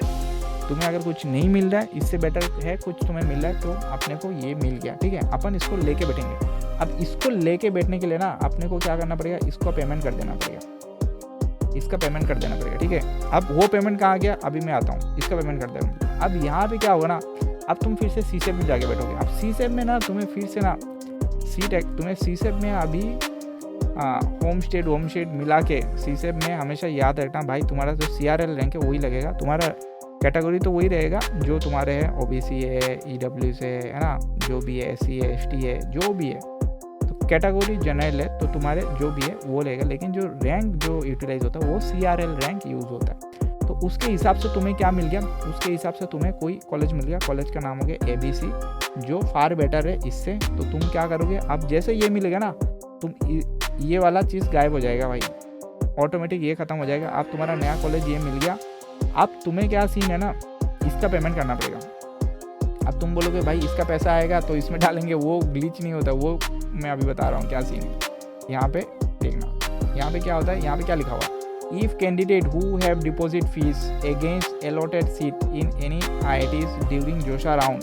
तुम्हें अगर कुछ नहीं मिल रहा है, इससे बेटर है कुछ तुम्हें मिल रहा है, तो अपने को ये मिल गया, ठीक है। अपन इसको लेके बैठेंगे। अब इसको लेके बैठने के लिए ना अपने को क्या करना पड़ेगा, इसको पेमेंट कर देना पड़ेगा, इसका पेमेंट कर देना पड़ेगा, ठीक है। अब वो पेमेंट कहाँ गया, अभी मैं आता हूँ, इसका पेमेंट कर दे रहा हूँ। अब यहाँ पे क्या होगा ना, अब तुम फिर से सीसेप में जाके बैठोगे। अब सीसेप में ना तुम्हें फिर से ना तुम्हें सीसेप में अभी होम स्टेट मिला के सीसेप में हमेशा याद रखना भाई, तुम्हारा जो CRL रैंक है वही लगेगा, तुम्हारा कैटेगरी तो वही रहेगा जो तुम्हारे है, OBC है, EWS है ना, जो भी है, SC है, ST है, जो भी है, तो कैटेगरी जनरल है, तो तुम्हारे जो भी है वो रहेगा। लेकिन जो रैंक जो यूटिलाइज होता है वो CRL रैंक यूज़ होता है। तो उसके हिसाब से तुम्हें क्या मिल गया, उसके हिसाब से तुम्हें कोई कॉलेज मिल गया, कॉलेज का नाम हो गया ABC, जो फार बेटर है इससे। तो तुम क्या करोगे, अब जैसे ये मिलेगा ना, तुम ये वाला चीज़ गायब हो जाएगा भाई, ऑटोमेटिक ये ख़त्म हो जाएगा। अब तुम्हारा नया कॉलेज ये मिल गया, अब तुम्हें क्या सीन है ना, इसका पेमेंट करना पड़ेगा। अब तुम बोलोगे भाई इसका पैसा आएगा तो इसमें डालेंगे, वो ग्लिच नहीं होता, वो मैं अभी बता रहा हूँ क्या सीन है। यहाँ पे देखना, यहाँ पे क्या होता है, यहाँ पे क्या लिखा हुआ, if candidate who have deposit fees against allotted seat in any IITs during Joshi round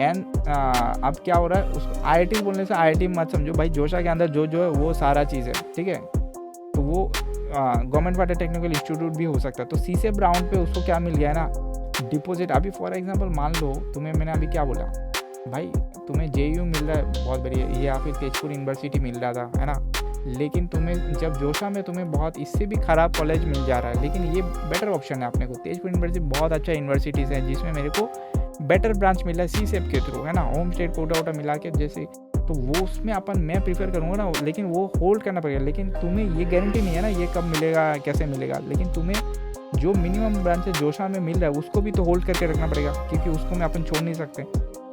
and अब क्या हो रहा है, उसको IIT बोलने से IIT मत समझो भाई, जोशा के अंदर जो है वो सारा चीज़ है, ठीक है। तो वो गवर्नमेंट वाटर टेक्निकल इंस्टीट्यूट भी हो सकता है। तो सीसेप राउंड पे उसको क्या मिल गया है ना, डिपॉजिट। अभी फॉर एग्जांपल मान लो तुम्हें, मैंने अभी क्या बोला भाई, तुम्हें JU मिल रहा है बहुत बढ़िया, या फिर तेजपुर यूनिवर्सिटी मिल रहा था, है ना, लेकिन तुम्हें जब जोशा में तुम्हें बहुत इससे भी ख़राब कॉलेज मिल जा रहा है, लेकिन ये बेटर ऑप्शन है अपने को। तेजपुर यूनिवर्सिटी बहुत अच्छा यूनिवर्सिटीज़ है जिसमें मेरे को बेटर ब्रांच मिला है सीसेप के थ्रू, है ना, होम स्टेट कोटा मिला के जैसे, तो वो उसमें मैं प्रीफर करूँगा ना, लेकिन वो होल्ड करना पड़ेगा। लेकिन तुम्हें ये गारंटी नहीं है ना ये कब मिलेगा, कैसे मिलेगा, लेकिन तुम्हें जो मिनिमम ब्रांच है जोशा में मिल रहा है उसको भी तो होल्ड करके रखना पड़ेगा, क्योंकि उसको मैं अपन छोड़ नहीं सकते।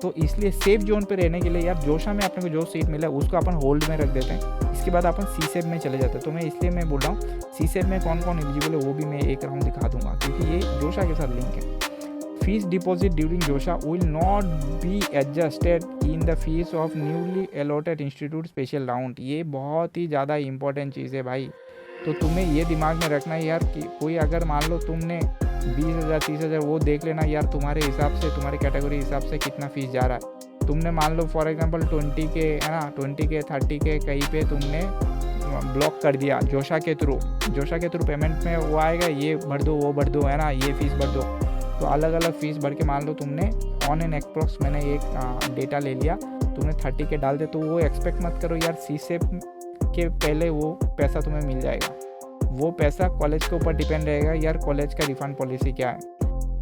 तो इसलिए सेफ जोन पे रहने के लिए यार जोशा में अपने को जो सीट मिला है उसको अपन होल्ड में रख देते हैं, इसके बाद अपन सीसेप में चले जाते हैं। तो मैं इसलिए मैं बोल रहा हूँ सीसेप में कौन कौन एलिजिबल है वो भी मैं एक राउंड दिखा दूंगा, क्योंकि ये जोशा के साथ लिंक है। Fees deposit during Joshi will not be adjusted in the fees of newly allotted institute special round. ये बहुत ही ज़्यादा इंपॉर्टेंट चीज़ है भाई। तो तुम्हें ये दिमाग में रखना है यार कि कोई अगर मान लो तुमने 20,000 30,000 वो देख लेना यार, तुम्हारे हिसाब से, तुम्हारे कैटेगरी हिसाब से कितना फीस जा रहा है। तुमने मान लो फॉर एग्जांपल 20 के, है ना, 20 के 30 के कहीं पे तुमने ब्लॉक कर दिया जोशा के थ्रू पेमेंट में वो आएगा, ये भर दो वो भर दो, है ना, ये फ़ीस भर दो। तो अलग अलग फ़ीस भर के मान लो तुमने ऑन एन अप्रॉक्स मैंने एक डेटा ले लिया, तुमने 30 के डाल दे, तो वो एक्सपेक्ट मत करो यार सीसेप के पहले वो पैसा तुम्हें मिल जाएगा। वो पैसा कॉलेज के ऊपर डिपेंड रहेगा यार, कॉलेज का रिफ़ंड पॉलिसी क्या है,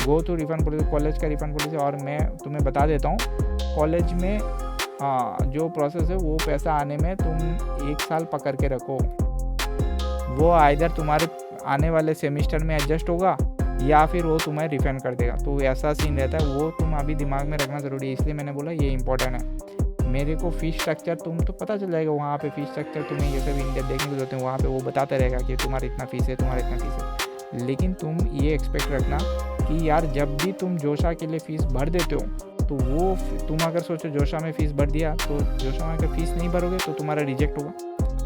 go to refund policy, college का रिफ़ंड पॉलिसी। और मैं तुम्हें बता देता हूँ कॉलेज में जो प्रोसेस है वो पैसा आने में तुम 1 साल पकड़ के रखो, वो आइदर तुम्हारे आने वाले सेमिस्टर में एडजस्ट होगा या फिर वो तुम्हें रिफंड कर देगा। तो ऐसा सीन रहता है, वो तुम अभी दिमाग में रखना ज़रूरी है, इसलिए मैंने बोला ये इंपॉर्टेंट है। मेरे को फ़ीस स्ट्रक्चर तुम तो पता चल जाएगा, वहाँ पे फ़ीस स्ट्रक्चर तुम्हें ये सब इंडिया देखने को होते हैं, वहाँ पे वो बताता रहेगा कि तुम्हारा इतना फ़ीस है, तुम्हारा इतना फ़ीस है। लेकिन तुम ये एक्सपेक्ट रखना कि यार जब भी तुम जोशा के लिए फ़ीस भर देते हो तो वो तुम अगर सोचो जोशा में फ़ीस भर दिया तो जोशा में अगर फ़ीस नहीं भरोगे तो तुम्हारा रिजेक्ट होगा,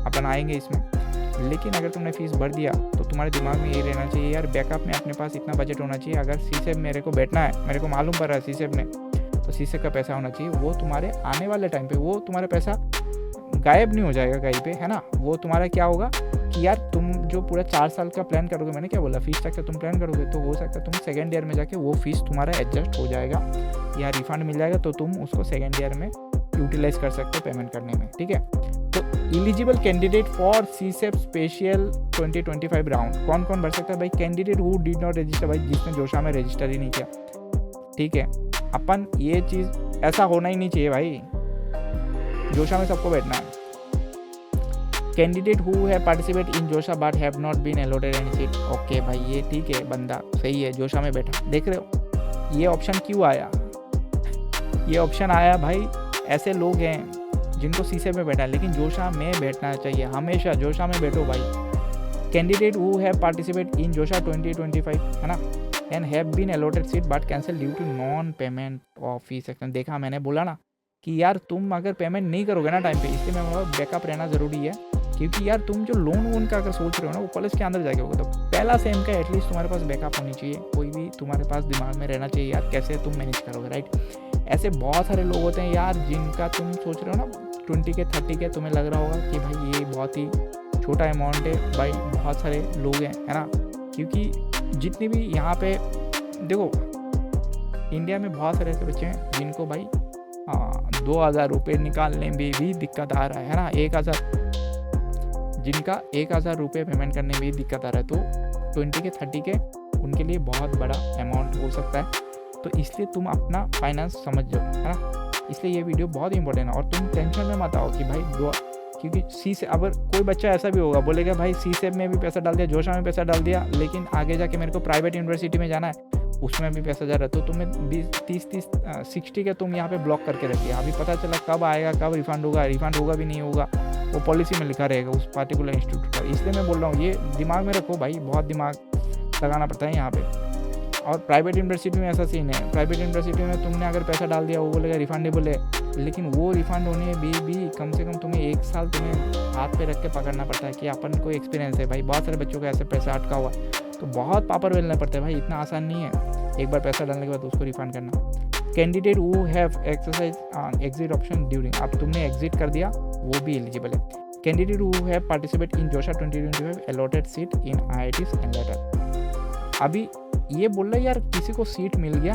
अपन आएंगे इसमें। लेकिन अगर तुमने फ़ीस भर दिया तो तुम्हारे दिमाग में ये रहना चाहिए यार बैकअप में अपने पास इतना बजट होना चाहिए, अगर सीसेप मेरे को बैठना है, मेरे को मालूम पड़ रहा है सीसेप में, तो सीसेप का पैसा होना चाहिए, वो तुम्हारे आने वाले टाइम पे वो तुम्हारा पैसा गायब नहीं हो जाएगा कहीं पे, है ना। वो तुम्हारा क्या होगा कि यार तुम जो पूरा 4 साल का प्लान करोगे, मैंने क्या बोला, फीस तक का तुम प्लान करोगे तो हो सकता है तुम सेकेंड ईयर में जाके वो फीस तुम्हारा एडजस्ट हो जाएगा या रिफंड मिल जाएगा, तो तुम उसको सेकेंड ईयर में यूटिलाइज कर सकते हो पेमेंट करने में, ठीक है। तो eligible candidate for CSAB special 2025 round कौन कौन भर सकता है भाई? Candidate who did not register, भाई जिसने जोशा में रजिस्टर ही नहीं किया, ठीक है। अपन ये चीज़ ऐसा होना ही नहीं चाहिए भाई, जोशा में सबको बैठना है। Candidate who have participate in JoSAA but have not been allotted any seat, okay भाई ये ठीक है, बंदा सही है, जोशा में बैठा। देख रहे हो ये ऑप्शन क्यों आया? ये ऑप्शन आया भाई, ऐसे लोग हैं जिनको सीसेप में बैठा है लेकिन जोशा में बैठना चाहिए, हमेशा जोशा में बैठो भाई। Candidate who have participate in JoSAA 2025, है ना, and have been allotted seat but cancel due to non payment of fees section. देखा, मैंने बोला ना कि यार तुम अगर पेमेंट नहीं करोगे ना टाइम पे, इसलिए मैं बोला बैकअप रहना ज़रूरी है, क्योंकि यार तुम जो लोन वोन का अगर सोच रहे हो ना वो कॉलेज के अंदर जाके होगा, तो पहला सेम का एटलीस्ट तुम्हारे पास बैकअप होनी चाहिए, कोई भी तुम्हारे पास दिमाग में रहना चाहिए यार कैसे तुम मैनेज करोगे, राइट। ऐसे बहुत सारे लोग होते हैं यार जिनका तुम सोच रहे हो ना 20 के 30 के, तुम्हें लग रहा होगा कि भाई ये बहुत ही छोटा अमाउंट है, भाई बहुत सारे लोग हैं, है ना। क्योंकि जितने भी यहाँ पे देखो इंडिया में बहुत सारे ऐसे बच्चे हैं जिनको भाई 2000 रुपये निकालने में भी दिक्कत आ रहा है ना, 1000, जिनका 1000 रुपये पेमेंट करने में भी दिक्कत आ रहा है, तो 20 के 30 के उनके लिए बहुत बड़ा अमाउंट हो सकता है। तो इसलिए तुम अपना फाइनेंस समझ जाओ, है ना, इसलिए ये वीडियो बहुत इंपॉर्टेंट है। और तुम टेंशन में मत आओ कि भाई क्योंकि अगर कोई बच्चा ऐसा भी होगा बोलेगा भाई सीसेप में भी पैसा डाल दिया, जोशा में पैसा डाल दिया, लेकिन आगे जाके मेरे को प्राइवेट यूनिवर्सिटी में जाना है, उसमें भी पैसा जा रहा है, तो तुम्हें 60 के तुम यहाँ पे ब्लॉक करके रखिए। अभी पता चला कब आएगा, कब रिफंड होगा भी नहीं होगा, वो पॉलिसी में लिखा रहेगा उस पार्टिकुलर इंस्टीट्यूट का। इसलिए मैं बोल रहा हूँ ये दिमाग में रखो भाई, बहुत दिमाग लगाना पड़ता है यहाँ पे। और प्राइवेट यूनिवर्सिटी में ऐसा सीन है, प्राइवेट यूनिवर्सिटी में तुमने अगर पैसा डाल दिया वो बोलेगा रिफंडेबल है, लेकिन वो रिफंड होने भी कम से कम तुम्हें 1 साल तुम्हें हाथ पे रख के पकड़ना पड़ता है कि अपन को एक्सपीरियंस है भाई, बहुत सारे बच्चों का ऐसे पैसा अटका हुआ, तो बहुत पापड़ बेलना पड़ता है भाई, इतना आसान नहीं है एक बार पैसा डालने के बाद उसको रिफंड करना। Candidate who have exercise exit option during, अब तुमने एग्जिट कर दिया वो भी एलिजिबल है। Candidate who have participate in JoSAA 2025 allotted seat in IITs and later. अभी ये बोल रहा है यार किसी को सीट मिल गया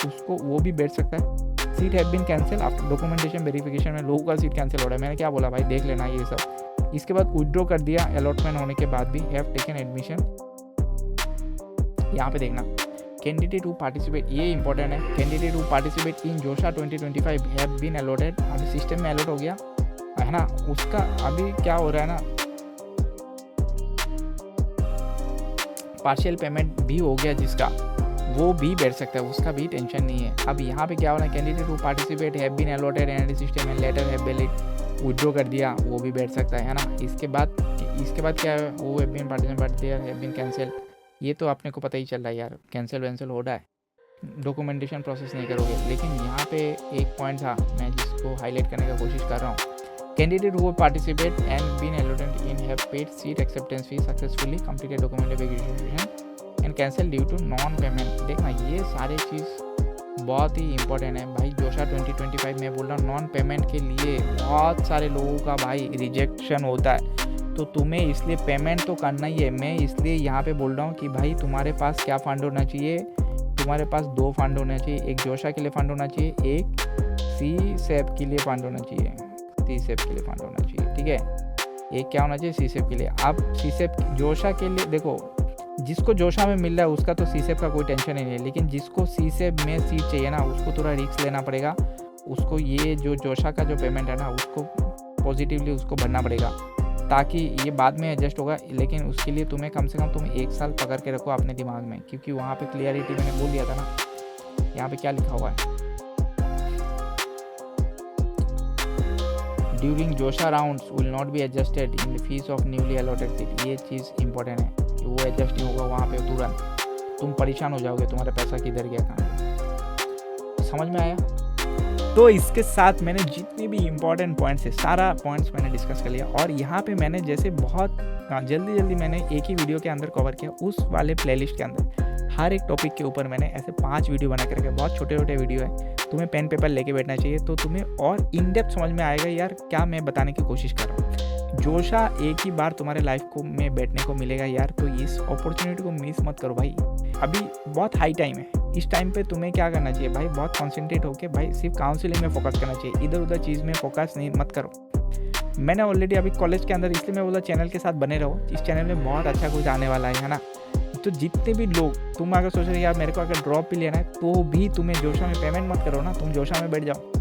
उसको वो भी बैठ सकता है। Seat have been cancel after documentation verification में लोगों का सीट कैंसिल हो रहा है, मैंने क्या बोला भाई देख लेना ये सब। इसके बाद विड्रॉ कर दिया अलॉटमेंट होने के बाद भी, हैव टेकन एडमिशन, यहाँ पे देखना कैंडिडेट हु पार्टिसिपेट, ये इंपॉर्टेंट है, candidate who participate in JoSAA 2025 have been allotted, अभी सिस्टम में अलॉट हो गया है ना, उसका अभी क्या हो रहा है ना पार्शियल पेमेंट भी हो गया जिसका, वो भी बैठ सकता है, उसका भी टेंशन नहीं है। अब यहाँ पे क्या हो रहा है, candidate who participate have been allotted NIT system and later have valid, withdraw कर दिया वो भी बैठ सकता है ना। इसके बाद क्या है, वो have been participate there have been cancel, ये तो आपने को पता ही चल रहा है यार कैंसिल वैंसिल हो रहा है, डॉक्यूमेंटेशन प्रोसेस नहीं करोगे। लेकिन यहाँ पे एक पॉइंट था मैं जिसको हाईलाइट करने का कोशिश कर रहा हूँ, candidate who participate and been allotted in have paid seat acceptance fee successfully completed document verification and cancel due to non payment. देखना ये सारे चीज़ बहुत ही इंपॉर्टेंट है भाई। जोशा 2025 में बोल रहा हूँ नॉन पेमेंट के लिए बहुत सारे लोगों का भाई रिजेक्शन होता है, तो तुम्हें इसलिए पेमेंट तो करना ही है। मैं इसलिए यहाँ पे बोल रहा हूँ कि भाई तुम्हारे पास क्या फ़ंड होना चाहिए, तुम्हारे पास 2 फंड होना चाहिए। एक जोशा के लिए फ़ंड होना चाहिए, एक CSAP के लिए फ़ंड होना चाहिए, CSAP के लिए फ़ंड होना चाहिए, ठीक है। एक क्या होना चाहिए, CSAP के लिए। आप CSAP जोशा के लिए देखो, जिसको जोशा में मिल रहा है उसका तो CSAP का कोई टेंशन ही नहीं है, लेकिन जिसको CSAP में सीट चाहिए ना उसको थोड़ा रिस्क लेना पड़ेगा। उसको ये जो जोशा का जो पेमेंट है ना उसको पॉजिटिवली उसको भरना पड़ेगा, ताकि ये बाद में एडजस्ट होगा। लेकिन उसके लिए तुम्हें कम से कम तुम 1 साल पकड़ के रखो अपने दिमाग में, क्योंकि वहाँ पे क्लियरिटी मैंने बोल दिया था ना। यहाँ पे क्या लिखा हुआ है, during Joshi rounds will not be adjusted in the fees of newly allotted seat. ये चीज़ इंपॉर्टेंट है कि वो एडजस्ट नहीं होगा वहाँ पे तुरंत, तुम परेशान हो जाओगे, तुम्हारा पैसा किधर गया कहाँ। समझ में आया? तो इसके साथ मैंने जितने भी इम्पोर्टेंट पॉइंट्स है सारा पॉइंट्स मैंने डिस्कस कर लिया। और यहाँ पे मैंने जैसे बहुत जल्दी मैंने एक ही वीडियो के अंदर कवर किया, उस वाले प्लेलिस्ट के अंदर हर एक टॉपिक के ऊपर मैंने ऐसे 5 वीडियो बना के रखे। बहुत छोटे वीडियो है, तुम्हें पेन पेपर लेके बैठना चाहिए तो तुम्हें और इन डेप्थ समझ में आएगा यार क्या मैं बताने की कोशिश कर रहा हूँ। जोशा एक ही बार तुम्हारे लाइफ को में बैठने को मिलेगा यार, तो इस अपॉर्चुनिटी को मिस मत करो भाई। अभी बहुत हाई टाइम है, इस टाइम पे तुम्हें क्या करना चाहिए भाई, बहुत कॉन्सेंट्रेट होकर भाई सिर्फ काउंसलिंग में फोकस करना चाहिए, इधर उधर चीज़ में फोकस नहीं मत करो। मैंने ऑलरेडी अभी कॉलेज के अंदर, इसलिए मैं बोला चैनल के साथ बने रहो, इस चैनल में बहुत अच्छा कुछ आने वाला है ना। तो जितने भी लोग, तुम अगर सोच रहे यार मेरे को अगर ड्रॉप भी लेना है तो भी तुम्हें जोशा में पेमेंट मत करो ना, तुम जोशा में बैठ जाओ,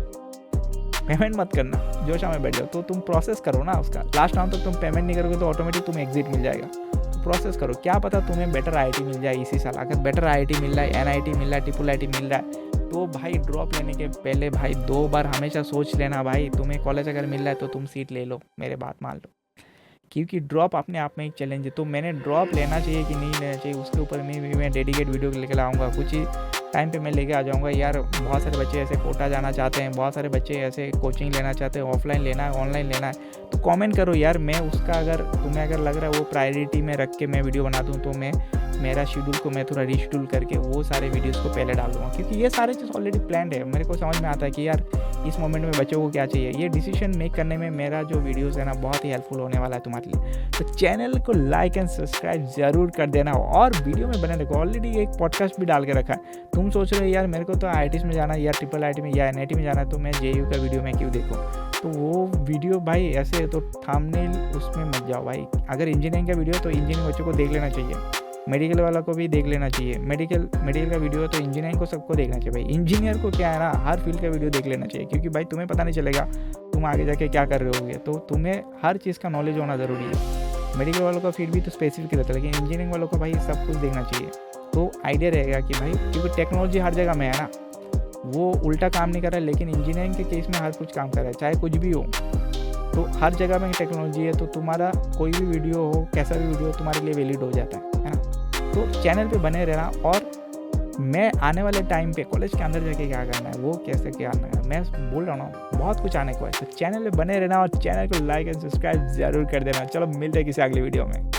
पेमेंट मत करना, जोशा में बैठ जाओ। तो तुम प्रोसेस करो ना उसका, लास्ट राउंड तक तुम पेमेंट नहीं करोगे तो ऑटोमेटिक तुम्हें एग्जिट मिल जाएगा। तो प्रोसेस करो, क्या पता तुम्हें बेटर IIT मिल जाए इसी साल। अगर बेटर IIT मिल रहा है, NIT मिल रहा है, IIIT मिल रहा है, तो भाई ड्रॉप लेने के पहले भाई 2 बार हमेशा सोच लेना भाई। तुम्हें कॉलेज अगर मिल रहा है तो तुम सीट ले लो, मेरे बात मान लो, क्योंकि ड्रॉप अपने आप में एक चैलेंज है। तो मैंने ड्रॉप लेना चाहिए कि नहीं लेना चाहिए उसके ऊपर मैं डेडिकेट वीडियो लेकर आऊँगा। कुछ ही टाइम पे मैं लेके आ जाऊँगा यार। बहुत सारे बच्चे ऐसे कोटा जाना चाहते हैं, बहुत सारे बच्चे ऐसे कोचिंग लेना चाहते हैं, ऑफलाइन लेना है, ऑनलाइन लेना है, तो कमेंट करो यार। मैं उसका अगर तुम्हें अगर लग रहा है वो प्रायोरिटी में रख के मैं वीडियो बना दूँ तो मैं मेरा शेड्यूल को मैं थोड़ा रीशेड्यूल करके वो सारे वीडियोस को पहले डाल दूँगा, क्योंकि ये सारे चीज़ ऑलरेडी प्लान्ड है। मेरे को समझ में आता है कि यार इस मोमेंट में बच्चों को क्या चाहिए। ये डिसीजन मेक करने में मेरा जो वीडियोस है ना बहुत ही हेल्पफुल होने वाला है तुम्हारे लिए। तो चैनल को लाइक एंड सब्सक्राइब ज़रूर कर देना और वीडियो में बने रखो। ऑलरेडी एक पॉडकास्ट भी डाल के रखा है। तुम सोच रहे हो यार मेरे को तो IIT में जाना या IIIT में या NIT में जाना है तो मैं JU का वीडियो मैं क्यों देखूँ, तो वो वीडियो भाई ऐसे है तो थंबनेल उसमें मत जाओ भाई। अगर इंजीनियरिंग का वीडियो तो इंजीनियरिंग बच्चों को देख लेना चाहिए, मेडिकल वाला को भी देख लेना चाहिए। मेडिकल का वीडियो तो इंजीनियरिंग को सबको देखना चाहिए भाई। इंजीनियर को क्या है ना हर फील्ड का वीडियो देख लेना चाहिए, क्योंकि भाई तुम्हें पता नहीं चलेगा तुम आगे जाके क्या कर रहे होगे, तो तुम्हें हर चीज़ का नॉलेज होना ज़रूरी है। मेडिकल वालों का फील्ड भी तो स्पेसिफिक रहता है, लेकिन इंजीनियरिंग वालों को भाई सब कुछ देखना चाहिए। तो आइडिया रहेगा कि भाई क्योंकि टेक्नोलॉजी हर जगह में है ना, वो उल्टा काम नहीं कर रहा है, लेकिन इंजीनियरिंग के केस में हर कुछ काम कर रहा है, चाहे कुछ भी हो। तो हर जगह में टेक्नोलॉजी है, तो तुम्हारा कोई भी वीडियो हो, कैसा भी वीडियो हो, तुम्हारे लिए वैलिड हो जाता है ना। तो चैनल पे बने रहना। और मैं आने वाले टाइम पे कॉलेज के अंदर जाके क्या करना है, वो कैसे क्या करना है, मैं बोल रहा हूँ बहुत कुछ आने को है। तो चैनल पे बने रहना और चैनल को लाइक एंड सब्सक्राइब ज़रूर कर देना। चलो मिलते हैं किसी अगली वीडियो में।